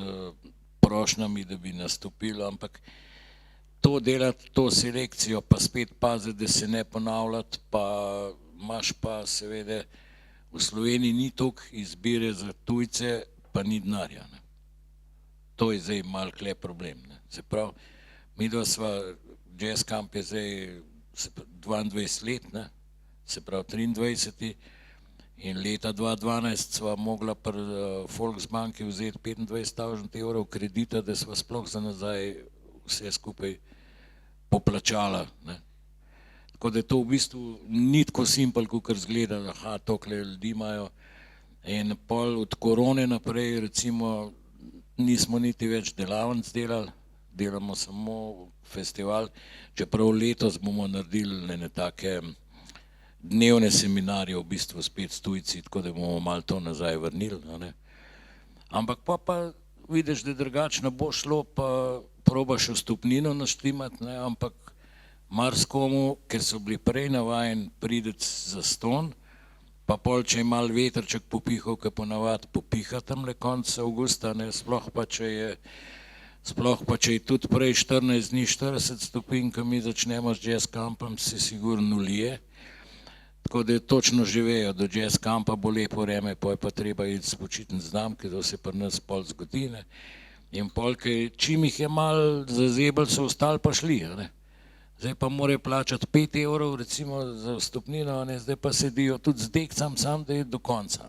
prošnjami, da bi nastopili, ampak to delati, to selekcijo, pa spet paziti, da se ne ponavljati, pa imaš pa seveda, v Sloveniji ni toliko izbire za tujce, pa ni denarja. To je zdaj malo kle problem. Se pravi, midva sva, jazz kamp je zdaj 22 let, se pravi 23. In leta 2012 sva mogla pri Volksbanki vzeti 25.000 evrov kredita, da sva sploh za nazaj vse skupaj poplačala. Tako da to v bistvu ni tako simpel, kakor izgleda, aha, tokle ljudi imajo. In pol od korone naprej recimo nismo niti več delavnic delali, delamo samo festival, čeprav letos bomo naredili ene take dnevne seminarje v bistvu spet s tujci, tako da bomo malo to nazaj vrnili. Ampak pa vidiš, da drugače ne bo šlo, pa probaš vstopnino naštimati, ampak marsikomu, ker so bili prej navajeni priti zastonj, pa pol, če je malo vetrček popihal, ki ponavadi popiha tamle konec avgusta, sploh pa če je tudi prej 14 dni 40 stopinj, ko mi začnemo s jazz kampom, se sigurno lije. Tako da točno že vejo, do jazz kampa bo lepo vreme, pa je pa treba iti s počitnic znamke, da se pri nas pol zgodi. In pol, čim jih je malo zazebali, so ostali pa šli. Zdaj pa morajo plačati 5 evrov recimo za vstopnino, zdaj pa sedijo tudi z dekcam, sam da je do konca.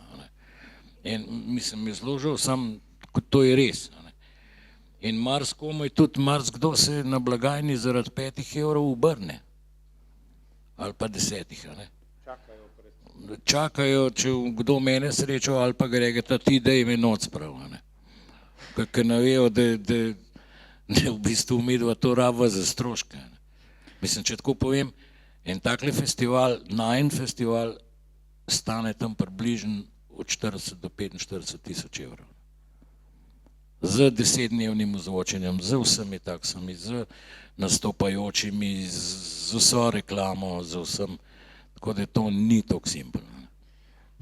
In mislim, je zelo žal, sam to je res. In marsikomu je tudi, marsikdo se na blagajni zaradi 5 evrov obrne. Ali pa 10. Čakajo, če kdo mene srečo, ali pa ga reketa, ti daj me noc prav. Ker ne vejo, da v bistvu midva to rabva za stroške. Mislim, če tako povem, en takle festival, najin festival, stane tam približno od 40 do 45 tisoč evrov. Z 10-dnevnim ozvočenjem, z vsemi taksami, z nastopajočimi, z vso reklamo, z vsem, tako da to ni tako simpelno.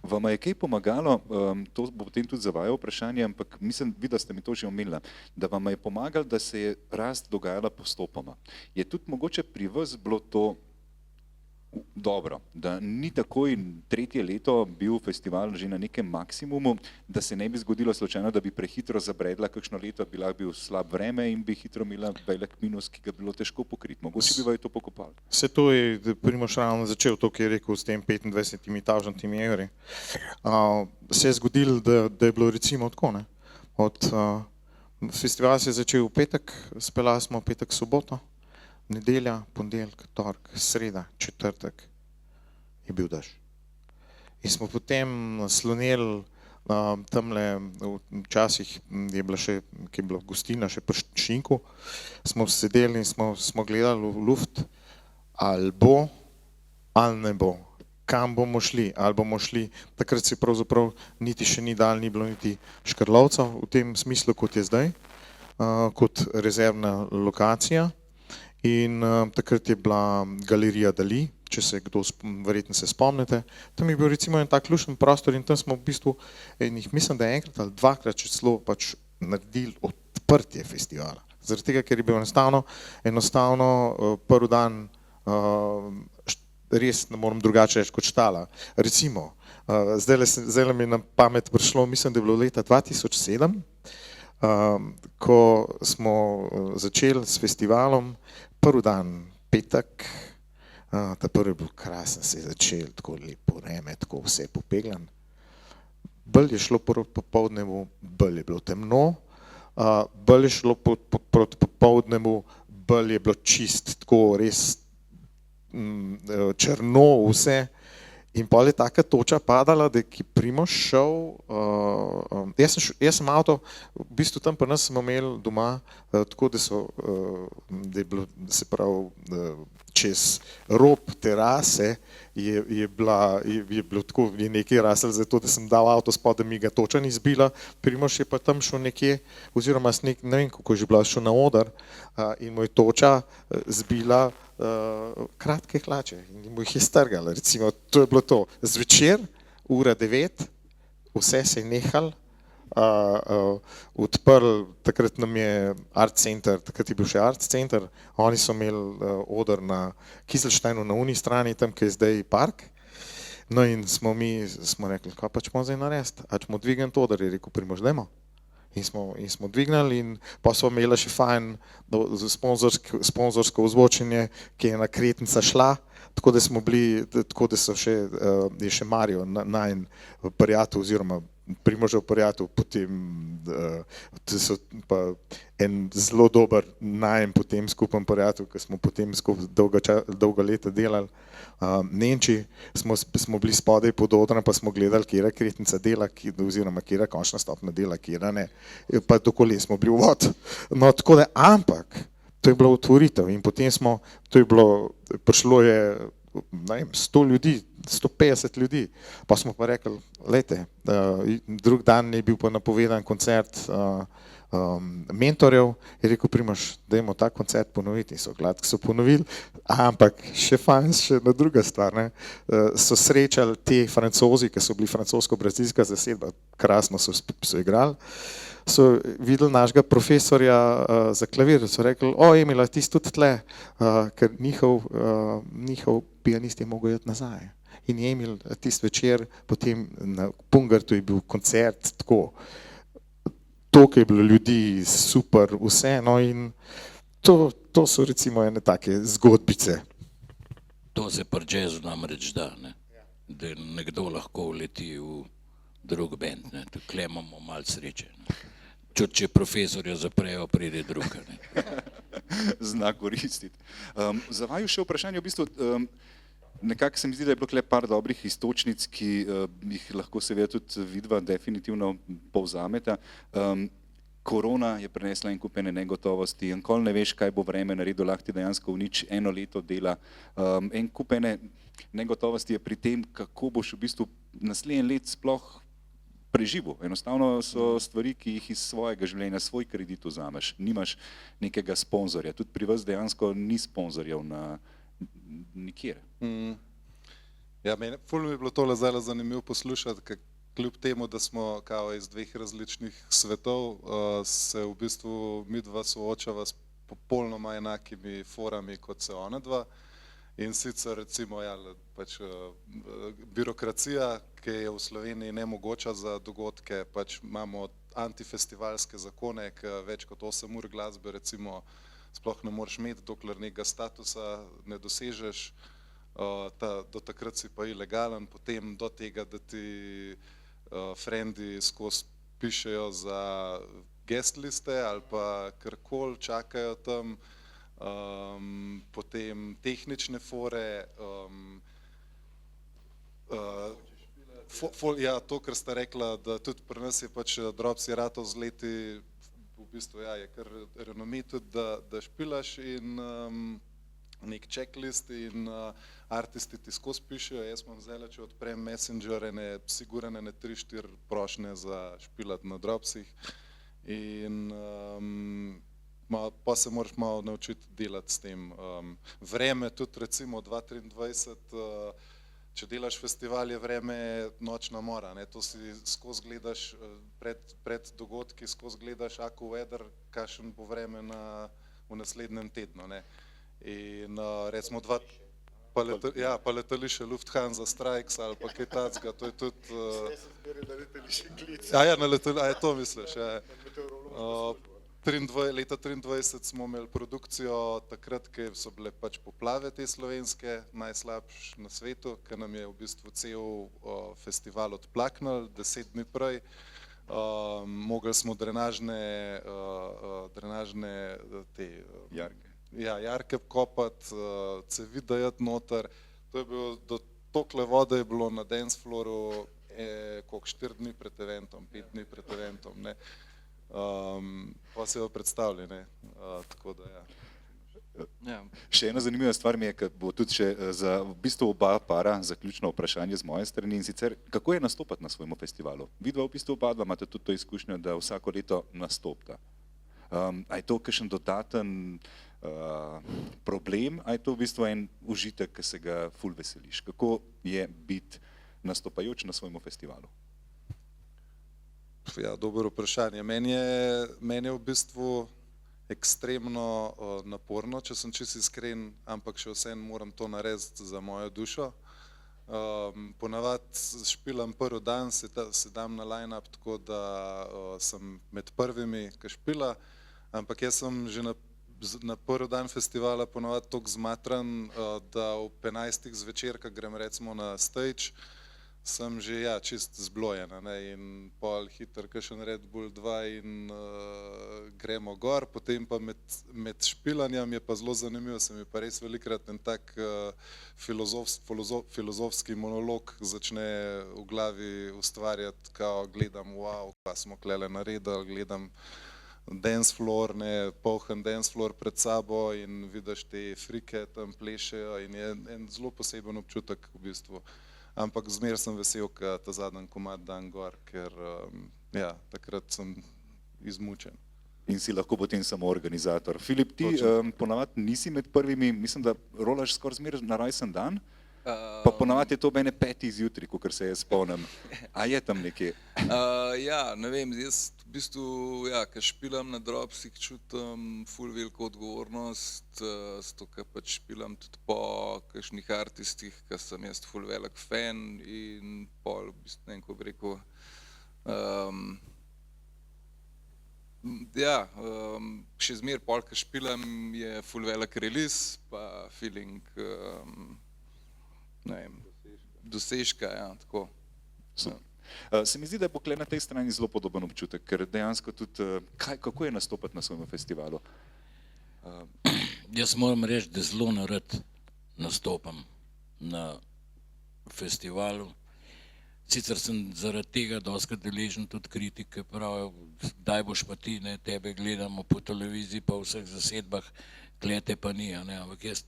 Vam je kaj pomagalo, to bo potem tudi za vaju vprašanje, ampak mislim, da ste mi to že omenila, da vam je pomagalo, da se je rast dogajala postopoma. Je tudi mogoče pri vas bilo to dobro, da ni takoj tretje leto bil festival že na nekem maksimumu, da se ne bi zgodilo slučajno, da bi prehitro zabredla kakšno leto, bi lahko bil slab vreme in bi hitro imela velik minus, ki ga bilo težko pokriti. Mogoče bi vaju to pokopali. Vse to je Primož ravno začel, to, ki je rekel s tem 25.000 evri. Se je zgodilo, da je bilo recimo tako, ne? Festival se je začel v petek, speljali smo petek, soboto, nedelja, ponedeljek, torek, sreda, četrtek je bil dež. In smo potem sloneli tamle, včasih je bila še, ki je bila gostilna še pri Šinku, smo sedeli in smo gledali v luft, ali bo, ali ne bo, kam bomo šli, ali bomo šli, takrat se pravzaprav niti še ni dal, ni bilo niti škrlovcev v tem smislu, kot je zdaj, kot rezervna lokacija. In takrat je bila galerija Dali, če se kdo, verjetno se spomnite. Tam je bil recimo en tak lušen prostor in tam smo v bistvu, mislim, da enkrat ali dvakrat celo pač naredili odprtje festivala. Zaradi tega, ker je bil enostavno prvi dan res, ne moram drugače reči, kot štala. Recimo, zdaj mi je na pamet prišlo, mislim, da je bilo leta 2007, ko smo začeli s festivalom, prvi dan, petek, ta prvi je bil krasen, se je začel, tako lepo vreme, tako vse popeglan. Bolj je šlo proti popoldnevu, bolj je bilo temno, bolj je šlo proti popoldnevu, bolj je bilo čist, tako res črno vse. In pol je taka toča padala, da je Primož šel, jaz sem avto, v bistvu tam pri nas smo imeli doma, tako da je bilo, se pravi, čez rob terase je bilo tako, je nekaj rasel zato, da sem dal avto spod, da mi ga toča ni zbila, Primož je pa tam šel nekje, oziroma ne vem, kako je že bila, šel na oder in mu je toča zbila kratke hlače in mu jih je strgala, recimo, to je bilo to. Zvečer, ura 9, vse se je nehal, odprl, takrat nam je Art Center, takrat je bil še Art Center, oni so imeli oder na Kizlštajnu na uni strani, tam, ki je zdaj park. No in smo rekli, kaj pa ćemo zdaj narediti, a ćemo dvigniti oder, je rekel Primož, dajmo. In smo dvignali in pa smo imeli še fajn sponzorsko ozvočenje, ki je na Kretnica šla, tako da smo bili, tako da je še Mario najin prijatelj oziroma Primožev prijatelj, potem so pa en zelo dober najin potem skupen prijatelj, ki smo potem skupaj dolga leta delali. Nemči smo bili spodaj pod odrom, pa smo gledali, kjera Kretnica dela, oziroma kjera končna stopna dela, kjera ne, pa dokoli smo bili vod. No, tako da, ampak, to je bila otvoritev in potem prišlo je, ne vem, 100 ljudi, 150 ljudi, pa smo pa rekli, lejte, drug dan je bil pa napovedan koncert mentorjev, je rekel Primož, dajmo ta koncert ponoviti, so gladko so ponovili, ampak še fajn, še ena druga stvar, ne, so srečali te Francozi, ki so bili francosko-brazilska zasedba, krasno so igrali, so videli našega profesorja za klavir, so rekli, Emil, ti si tudi tle, ker njihov pianist je mogel iti nazaj. In Emil tisti večer, potem na Pungartu je bil koncert, tako, toliko je bilo ljudi, super, vse, no in to so recimo ene take zgodbice. To se pri jazzu namreč da, ne? Da nekdo lahko uleti v drug band, ne? Tukaj imamo malo sreče. Če profesorja zaprejo, pride druga. Zna koristiti. Za vaju še vprašanje, v bistvu, nekako se mi zdi, da je bilo tukaj par dobrih iztočnic, ki jih lahko seveda tudi vidva definitivno povzameta. korona je prinesla en kup ene negotovosti, nikoli ne veš, kaj bo vreme naredilo, lahko ti dejansko uniči eno leto dela. En kup ene negotovosti je pri tem, kako boš v bistvu naslednje let sploh preživel. Enostavno so stvari, ki jih iz svojega življenja, svoj kredit vzameš, nimaš nekega sponzorja. Tudi pri vas dejansko ni sponzorjev na nikjer. Ja, ful mi je bilo tole zelo zanimivo poslušati, ker kljub temu, da smo kao iz dveh različnih svetov, se v bistvu midva soočava s popolnoma enakimi forami, kot se ona dva. In sicer recimo ja, pač, birokracija, ki je v Sloveniji nemogoča za dogodke, pač imamo antifestivalske zakone, ki več kot 8 ur glasbe recimo sploh ne moreš imeti, dokler nekega statusa ne dosežeš, do takrat si pa ilegalen, potem do tega, da ti frendi skozi pišejo za guest liste ali pa karkoli čakajo tam, potem tehnične fore, ja, to, kar sta rekla, da tudi pri nas je pač Drops je ratov z leti, v bistvu ja, je kar renome tudi, da špilaš in nek checklist in artisti ti skozi pišejo. Jaz imam zdaj, če odprem Messenger, sigurno ne 3-4 prošnje za špilati na Dropsih in pa se moraš malo naučiti delati s tem. Vreme tudi recimo 2023, če delaš festival, je vreme nočna mora, ne? To si skozi gledaš pred dogodki, skozi gledaš AccuWeather, kakšen bo vreme v naslednjem tednu, ne? In recimo pa letališče Lufthansa Strikes ali pa kaj takega, to je tudi... Ja, na letališče, je to misliš, ja. Leta 2023 smo imeli produkcijo takrat, ko so bile pač poplave te slovenske, najslabše na svetu, ker nam je v bistvu cel festival odplaknil 10 dni prej. Mogli smo drenažne te jarke kopati, cevi dajati noter. To je bilo, do tokle vode je bilo na dance flooru koliko 4 dni pred eventom, 5 dni pred eventom, ne. Pa se jo predstavlja, ne, tako da ja. Ja. Še ena zanimiva stvar mi je, ker bo tudi še za v bistvu oba para zaključno vprašanje z moje strani, in sicer, kako je nastopati na svojemu festivalu? Vidva v bistvu oba dva imate tudi to izkušnjo, da vsako leto nastopita. A je to kakšen dodaten problem, a je to v bistvu en užitek, ki se ga ful veseliš? Kako je biti nastopajoč na svojemu festivalu? Ja, dobro vprašanje. Meni je v bistvu ekstremno naporno, če sem čisto iskren, ampak še vseeno moram to narediti za mojo dušo. Ponavadi špilam prvi dan, se dam na line-up, tako da sem med prvimi, ki špila, ampak jaz sem že na prvi dan festivala ponavadi toliko zmatran, da ob 11. zvečer, ko grem recimo na stage, sem že ja, čist zblojena, ne, in pol hiter kakšen Red Bull 2 in gremo gor, potem pa med špilanjem je pa zelo zanimivo, se mi pa res velikrat en tak filozofski monolog začne v glavi ustvarjati, kao gledam, wow, kaj smo klele naredili, gledam dance floor, ne, poln dance floor pred sabo in vidiš te frike tam plešejo in je en zelo poseben občutek v bistvu. Ampak zmeraj sem vesel, ko ta zadnji komad dan gor, ker ja, takrat sem izmučen. In si lahko potem samo organizator. Filip, ti ponavadi nisi med prvimi, mislim, da rolaš skoraj zmeraj na rojsten dan, pa ponavadi je to mene 5. zjutraj, kakor se jaz spomnim. A je tam nekje? Ja, ne vem, jaz v bistvu, ja, ko špilam na Dropsih, čutim ful veliko odgovornost, zato ker pač špilam tudi po kakšnih artistih, ker sem jaz ful velik fan in pol, v bistvu, ne vem, ko bi rekel, ja, še zmeraj pol, ko špilam, je ful velik release, pa feeling, ne vem, dosežka, ja, tako. Se mi zdi, da je pokle na tej strani zelo podoben občutek, ker dejansko tudi, kako je nastopati na svojem festivalu? Jaz moram reči, da zelo narad nastopam na festivalu. Sicer sem zaradi tega doskrat deležen tudi kritike, pravijo, kdaj boš pa ti, ne, tebe gledamo po televiziji, pa v vseh zasedbah, klete pa ni, ne, ampak jaz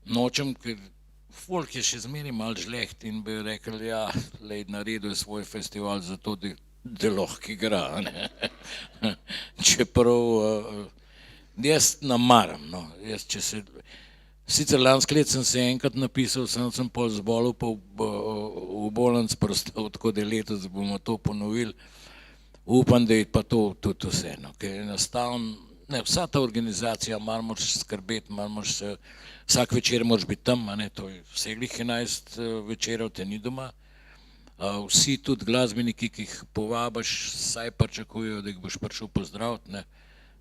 nočem, ker folk je še zmeraj malo žleht in bi rekel, ja, lej, naredil je svoj festival zato, da lahko igra, ne. Čeprav jaz namaram, no, jaz če se, sicer lansko let sem se enkrat napisal, sem pol zbolel, pa v bolnic prostal, tako da letos bomo to ponovili. Upam, da je pa to tudi vse, no, ker enostavno, ne, vsa ta organizacija, malo moraš skrbeti, malo moraš se, vsak večer moraš biti tam, a ne, to je vseh 11 večerov te ni doma. Vsi tudi glasbeniki, ki jih povabiš, saj pričakujejo, da jih boš prišel pozdraviti, ne.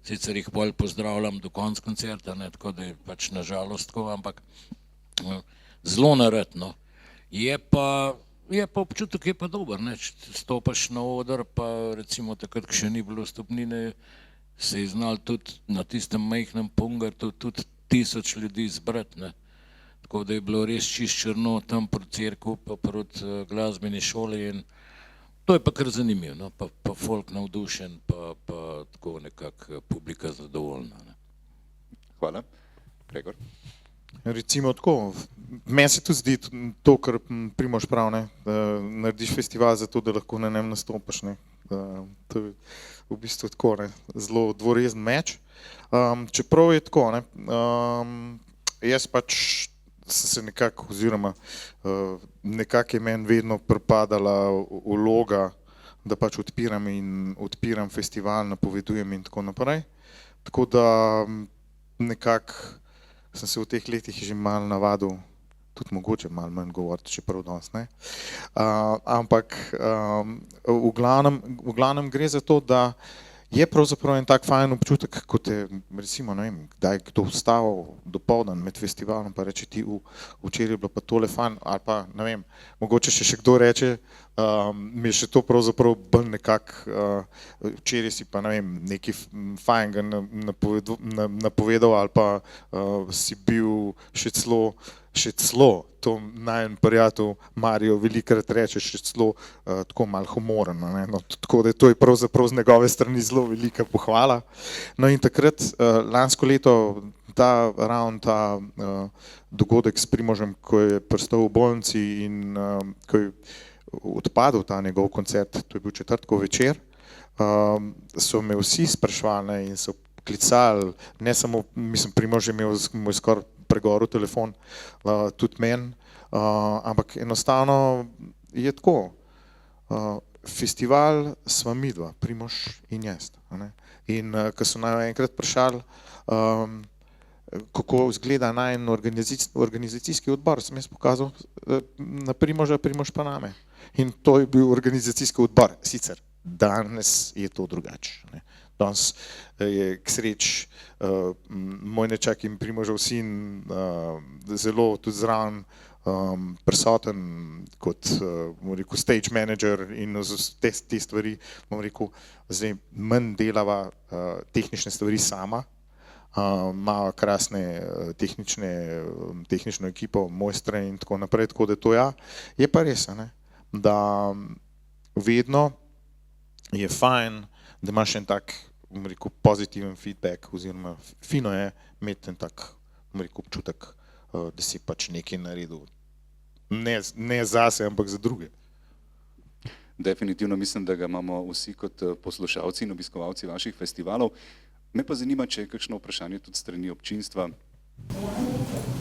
Sicer jih bolj pozdravljam do konca koncerta, ne, tako da je pač nažalost tako, ampak zelo naredno. Je pa občutek je pa dober, ne, če stopaš na oder, pa recimo takrat, ko še ni bilo stopnine, se je znal tudi na tistem majhnem Pungartu tudi 1000 ljudi zbrati, ne. Tako da je bilo res čist črno tam proti cerkvu, pa proti glasbeni šoli in to je pa kar zanimivo, no, pa folk navdušen, pa tako nekako publika zadovoljna, ne. Hvala. Gregor? Recimo tako, meni se tudi zdi to, kar Primož prav, ne, da narediš festival zato, da lahko na njem nastopaš, ne. To je v bistvu tako, ne, zelo dvorezen meč. Čeprav je tako, ne, jaz pač sem se nekako, oziroma nekako je meni vedno pripadala vloga, da pač odpiram festival, napovedujem in tako naprej. Tako da nekako sem se v teh letih že malo navadil, tudi mogoče malo manj govoriti, čeprav danes ne. Ampak v glavnem gre za to, da je pravzaprav en tak fajn občutek, kot je recimo, ne vem, kdaj kdo vstal dopoldan med festivalom pa reče ti, včeraj je bilo pa tole fajn, ali pa ne vem, mogoče še kdo reče, mi je še to pravzaprav bolj nekako, včeraj si pa ne vem, nekaj fajnega napovedal ali pa si bil še celo, to najin prijatelj Mario velikokrat reče, še celo tako malo humoren, ne, no, tako da to je pravzaprav z njegove strani zelo velika pohvala. No in takrat, lansko leto, ta dogodek s Primožem, ko je pristal v bolnici in ko je odpadel ta njegov koncert, to je bil četrtkov večer, so me vsi spraševali, ne, in so klicali, ne samo, mislim, Primož je imel moj skoraj pregorel telefon, tudi meni, ampak enostavno je tako, festival sva midva, Primož in jaz, ne. In ko so naenkrat vprašali, kako izgleda najin organizacijski odbor, sem jaz pokazal na Primoža, Primož pa name. In to je bil organizacijski odbor, sicer danes je to drugače, ne. Danes je k sreči moj nečak in Primožev sin zelo tudi zraven prisoten kot, bom rekel, stage manager in te stvari, bom rekel, zdaj manj delava tehnične stvari sama, ima krasne tehnično ekipo, mojstre in tako naprej, tako da to ja, je pa res, ne, da vedno je fajn, da imaš en tak, bom rekel, pozitiven feedback, oziroma fino je imeti en tak, bom rekel, občutek, da si pač nekaj naredil, ne zase, ampak za druge. Definitivno mislim, da ga imamo vsi kot poslušalci in obiskovalci vaših festivalov. Me pa zanima, če je kakšno vprašanje tudi strani občinstva.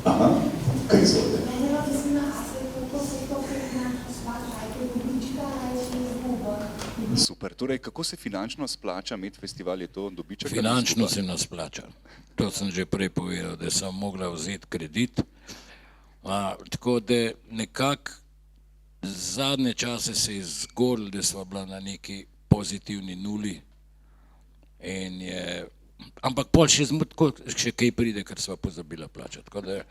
Aha, kaj izvolite? Super, torej kako se finančno splača imeti festival, je to dobiček? Finančno se nas splača, to sem že prej povedal, da sem mogla vzeti kredit, tako da nekako zadnje čase se je zgodilo, da sva bila na neki pozitivni nuli in je, ampak pol še kaj pride, ker sva pozabila plačati, tako da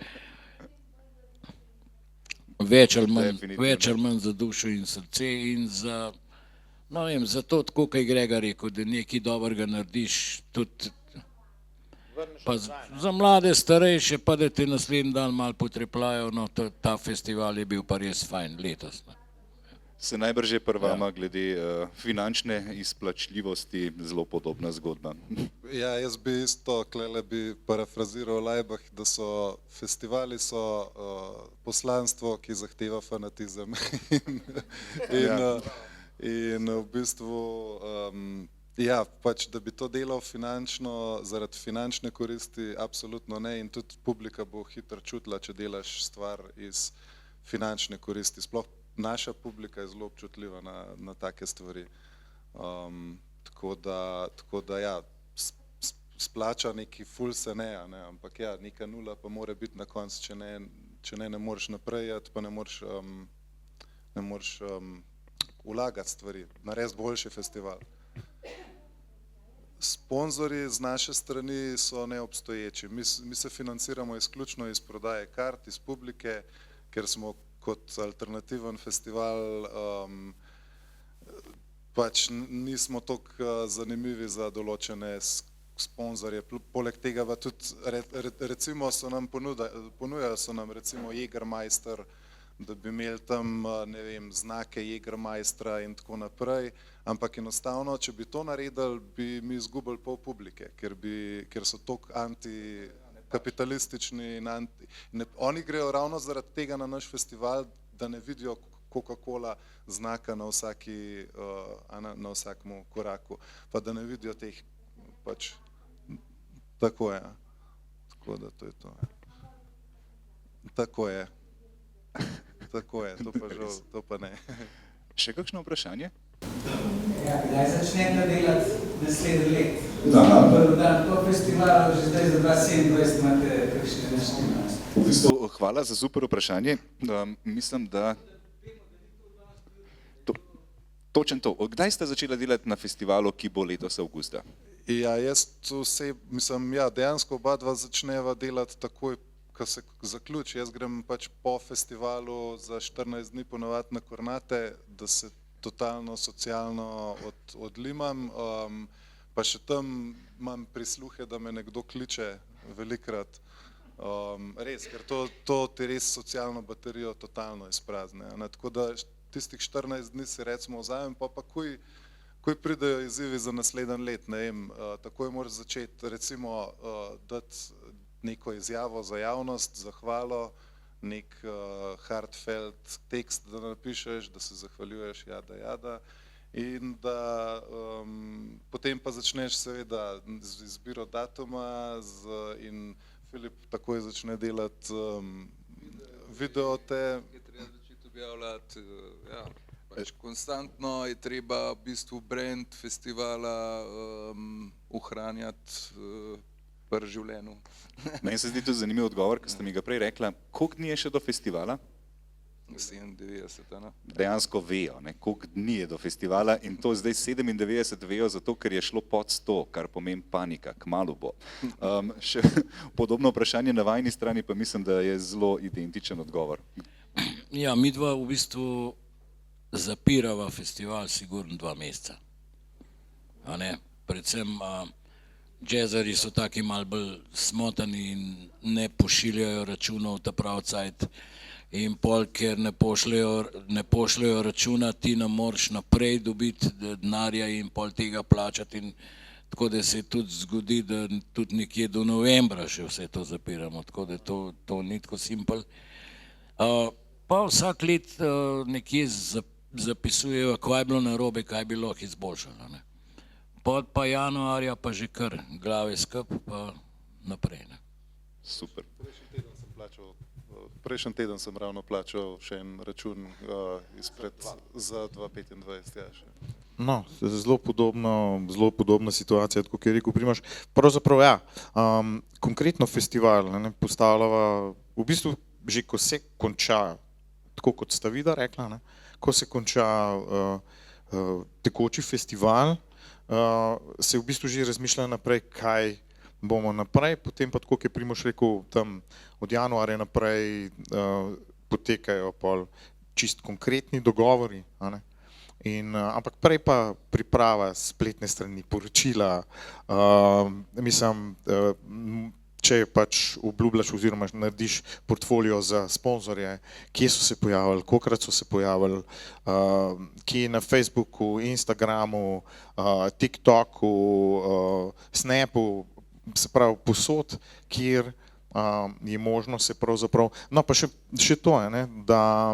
več ali manj za dušo in srce in za, no vem, zato tako, kaj Grega rekel, da nekaj dobrega narediš, tudi pa za mlade, starejše, pa da te naslednji dan malo potrepljajo, no ta festival je bil pa res fajn letos. Se najbrž je pri vama glede finančne izplačljivosti zelo podobna zgodba. Ja, jaz bi isto, klele bi parafraziral Laibach, da so festivali poslanstvo, ki zahteva fanatizem. In v bistvu, ja, pač, da bi to delal finančno, zaradi finančne koristi, absolutno ne, in tudi publika bo hitro čutila, če delaš stvar iz finančne koristi. Sploh naša publika je zelo občutljiva na take stvari. Tako da ja, splača neki ful se ne, ampak ja, neka nula pa mora biti na koncu, če ne moreš naprej, pa ne moreš vlagati stvari, narediti boljši festival. Sponzorji z naše strani so neobstoječi. Mi se financiramo izključno iz prodaje kart, iz publike, ker smo kot alternativen festival pač nismo toliko zanimivi za določene sponzorje. Poleg tega pa tudi recimo so nam ponujali so nam recimo Jägermeister, da bi imeli tam, ne vem, znake Jägermeistra in tako naprej, ampak enostavno, če bi to naredili, bi mi izgubili pol publike, ker so toliko antikapitalistični in oni grejo ravno zaradi tega na naš festival, da ne vidijo Coca-Cola znaka na vsakem koraku, pa da ne vidijo teh pač tako je. Tako da to je to. Tako je. Tako je, to pa žal, to pa ne. Še kakšno vprašanje? Ja, kdaj začnete delati naslednji let? Da, po festivalu že zdaj za 2027 imate kakšne naštevanosti. V bistvu, hvala za super vprašanje. Mislim, da... Točen to. Kdaj ste začeli delati na festivalu, ki bo letos avgusta? Ja, jaz mislim, ja, dejansko oba dva začneva delati takoj, ko se zaključi. Jaz grem pač po festivalu za 14 dni ponovati na Kornate, da se totalno socialno odlimam, pa še tam imam prisluhe, da me nekdo kliče velikrat. Res, ker to ti res socialno baterijo totalno izprazne. Tako da tistih 14 dni si recimo vzamem, pa kuj pridejo izzivi za naslednji let, ne vem, takoj moraš začeti recimo dati neko izjavo za javnost, zahvalo, nek heartfelt tekst, da napišeš, da se zahvaljuješ, jada, in da potem pa začneš seveda z izbiro datuma in Filip takoj začne delati videote. Je treba začeti objavljati, ja, pač konstantno je treba v bistvu brand festivala ohranjati pri življenju. Meni se zdi to zanimiv odgovor, ker ste mi ga prej rekla, koliko dni je še do festivala? 97, ne? Dejansko vejo, koliko dni je do festivala in to zdaj 97 vejo zato, ker je šlo pod 100, kar pomeni panika, kmalu bo. Še podobno vprašanje na vajni strani, pa mislim, da je zelo identičen odgovor. Ja, mi dva v bistvu zapirava festival sigurno 2 meseca. Predvsem jazzerji so taki malo bolj smotani in ne pošiljajo računov ta prav cajt. In pol, ker ne pošljajo računa, ti ne moreš naprej dobiti denarja in pol tega plačati. Tako da se tudi zgodi, da tudi nekje do novembra še vse to zapiramo. Tako da to ni tako simpel. Pa vsak let nekje zapisujejo, kaj je bilo narobe, kaj bi lahko izboljšalo. Pod pa januarja pa že kar glave skup pa naprej. Super. Prejšnji teden sem ravno plačal še en račun za 2025. Ja, še. No, zelo podobna situacija, kot je rekel Primož. Pravzaprav ja, konkretno festival postavljava v bistvu že ko se konča, tako kot sta vida rekla, ko se konča tekoči festival, se v bistvu že razmišlja naprej, kaj bomo naprej, potem pa tako, kot je Primož rekel, tam od januarja naprej potekajo pol čist konkretni dogovori, ampak prej pa priprava spletne strani, poročila, mislim, če pač obljubljaš oziroma narediš portfolio za sponzorje, kje so se pojavili, kolikrat so se pojavili, kje na Facebooku, Instagramu, TikToku, Snapu, se pravi posod, kjer je možno se pravzaprav, no pa še to je, ne, da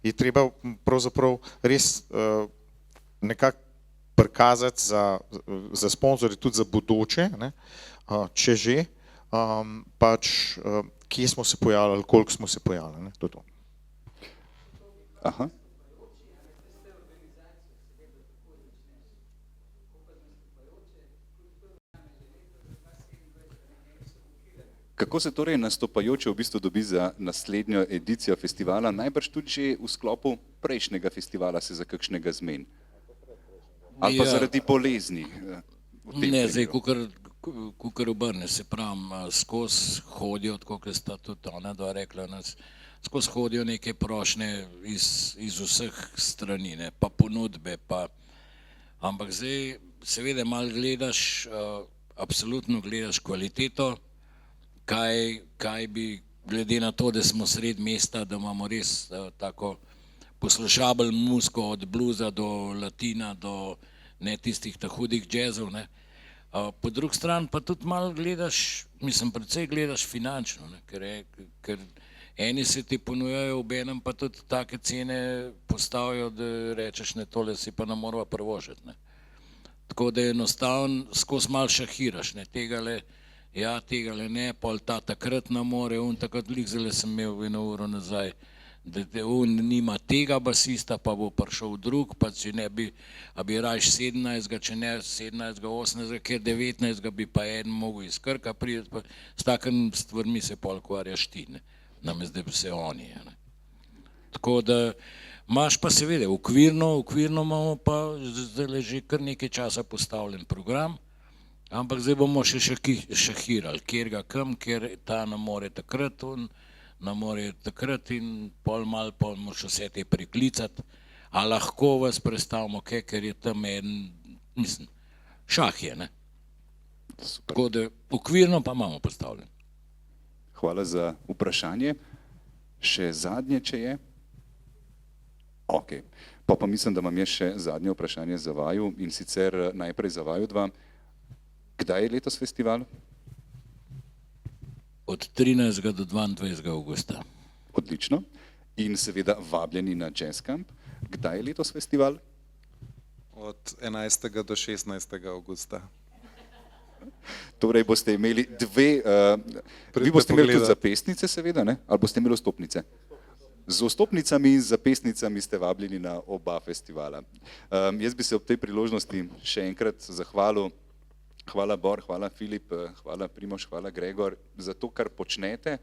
je treba pravzaprav res nekako prikazati za sponzorje tudi za bodoče, ne, če že, pač kje smo se pojavljali, koliko smo se pojavljali, ne, to je to. Aha. Kako se torej nastopajoče v bistvu dobi za naslednjo edicijo festivala? Najbrž tudi že v sklopu prejšnjega festivala se za kakšnega zmeni. Ali pa zaradi bolezni? Ne, zdaj, kukor obrne, se pravim, skozi hodijo, tako kot sta tudi ona dva rekla, skozi hodijo neke prošnje iz vseh strani, ne, pa ponudbe, pa, ampak zdaj seveda malo gledaš, absolutno gledaš kvaliteto, kaj bi, glede na to, da smo sred mesta, da imamo res tako poslušabel muziko od bluza do latina, do ne tistih ta hudih džezov, ne. Po drugi strani pa tudi malo gledaš, mislim, predvsej gledaš finančno, ne, ker eni se ti ponujajo, obenem pa tudi take cene postavijo, da rečeš, ne, tole si pa ne morava privoščiti, ne. Tako da enostavno skozi malo šahiraš, ne, tegale, ja, tegale ne, pol ta takrat ne more, takrat lih zelo sem imel eno uro nazaj, da on nima tega basista, pa bo prišel drug, pa če ne bi, a bi rajš 17, če ne 17, 18, ker 19 bi pa en mogel iz Krka priti, pa s takim stvarmi se pol ukvarjaš ti, ne, namesto da bi se oni, ne. Tako da imaš pa seveda okvirno imamo pa zdaj že kar nekaj časa postavljen program, ampak zdaj bomo še šahirali, kjer ga kam, ker ta ne more takrat, on ne more takrat in pol malo moraš vse te priklicati, a lahko vas predstavimo kaj, ker je tam en, mislim, šah je, ne. Tako da okvirno pa imamo postavljen. Hvala za vprašanje. Še zadnje, če je? Ok. Pa mislim, da imam jaz še zadnje vprašanje za vaju in sicer najprej za vaju dva. Kdaj je letos festival? Od 13. do 22. avgusta. Odlično. In seveda vabljeni na Jazzcamp. Kdaj je letos festival? Od 11. do 16. avgusta. Torej boste imeli dve, vi boste imeli tudi zapestnice seveda, ne? Ali boste imeli vstopnice? Z vstopnicami in zapestnicami ste vabljeni na oba festivala. Jaz bi se ob tej priložnosti še enkrat zahvalil. Hvala Bor, hvala Filip, hvala Primož, hvala Gregor za to, kar počnete,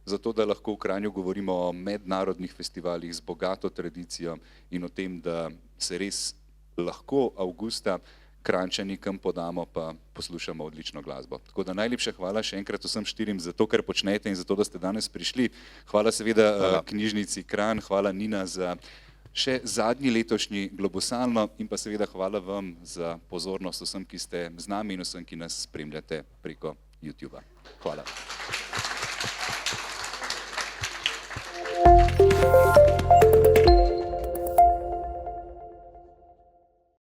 za to, da lahko v Kranju govorimo o mednarodnih festivalih z bogato tradicijo in o tem, da se res lahko avgusta Kranjčani kam podamo pa poslušamo odlično glasbo. Tako da najlepša hvala še enkrat vsem štirim za to, kar počnete in za to, da ste danes prišli. Hvala seveda knjižnici Kranj, hvala Nina za še zadnji letošnji Globusalno in pa seveda hvala vam za pozornost vsem, ki ste z nami in vsem, ki nas spremljate preko YouTubea. Hvala.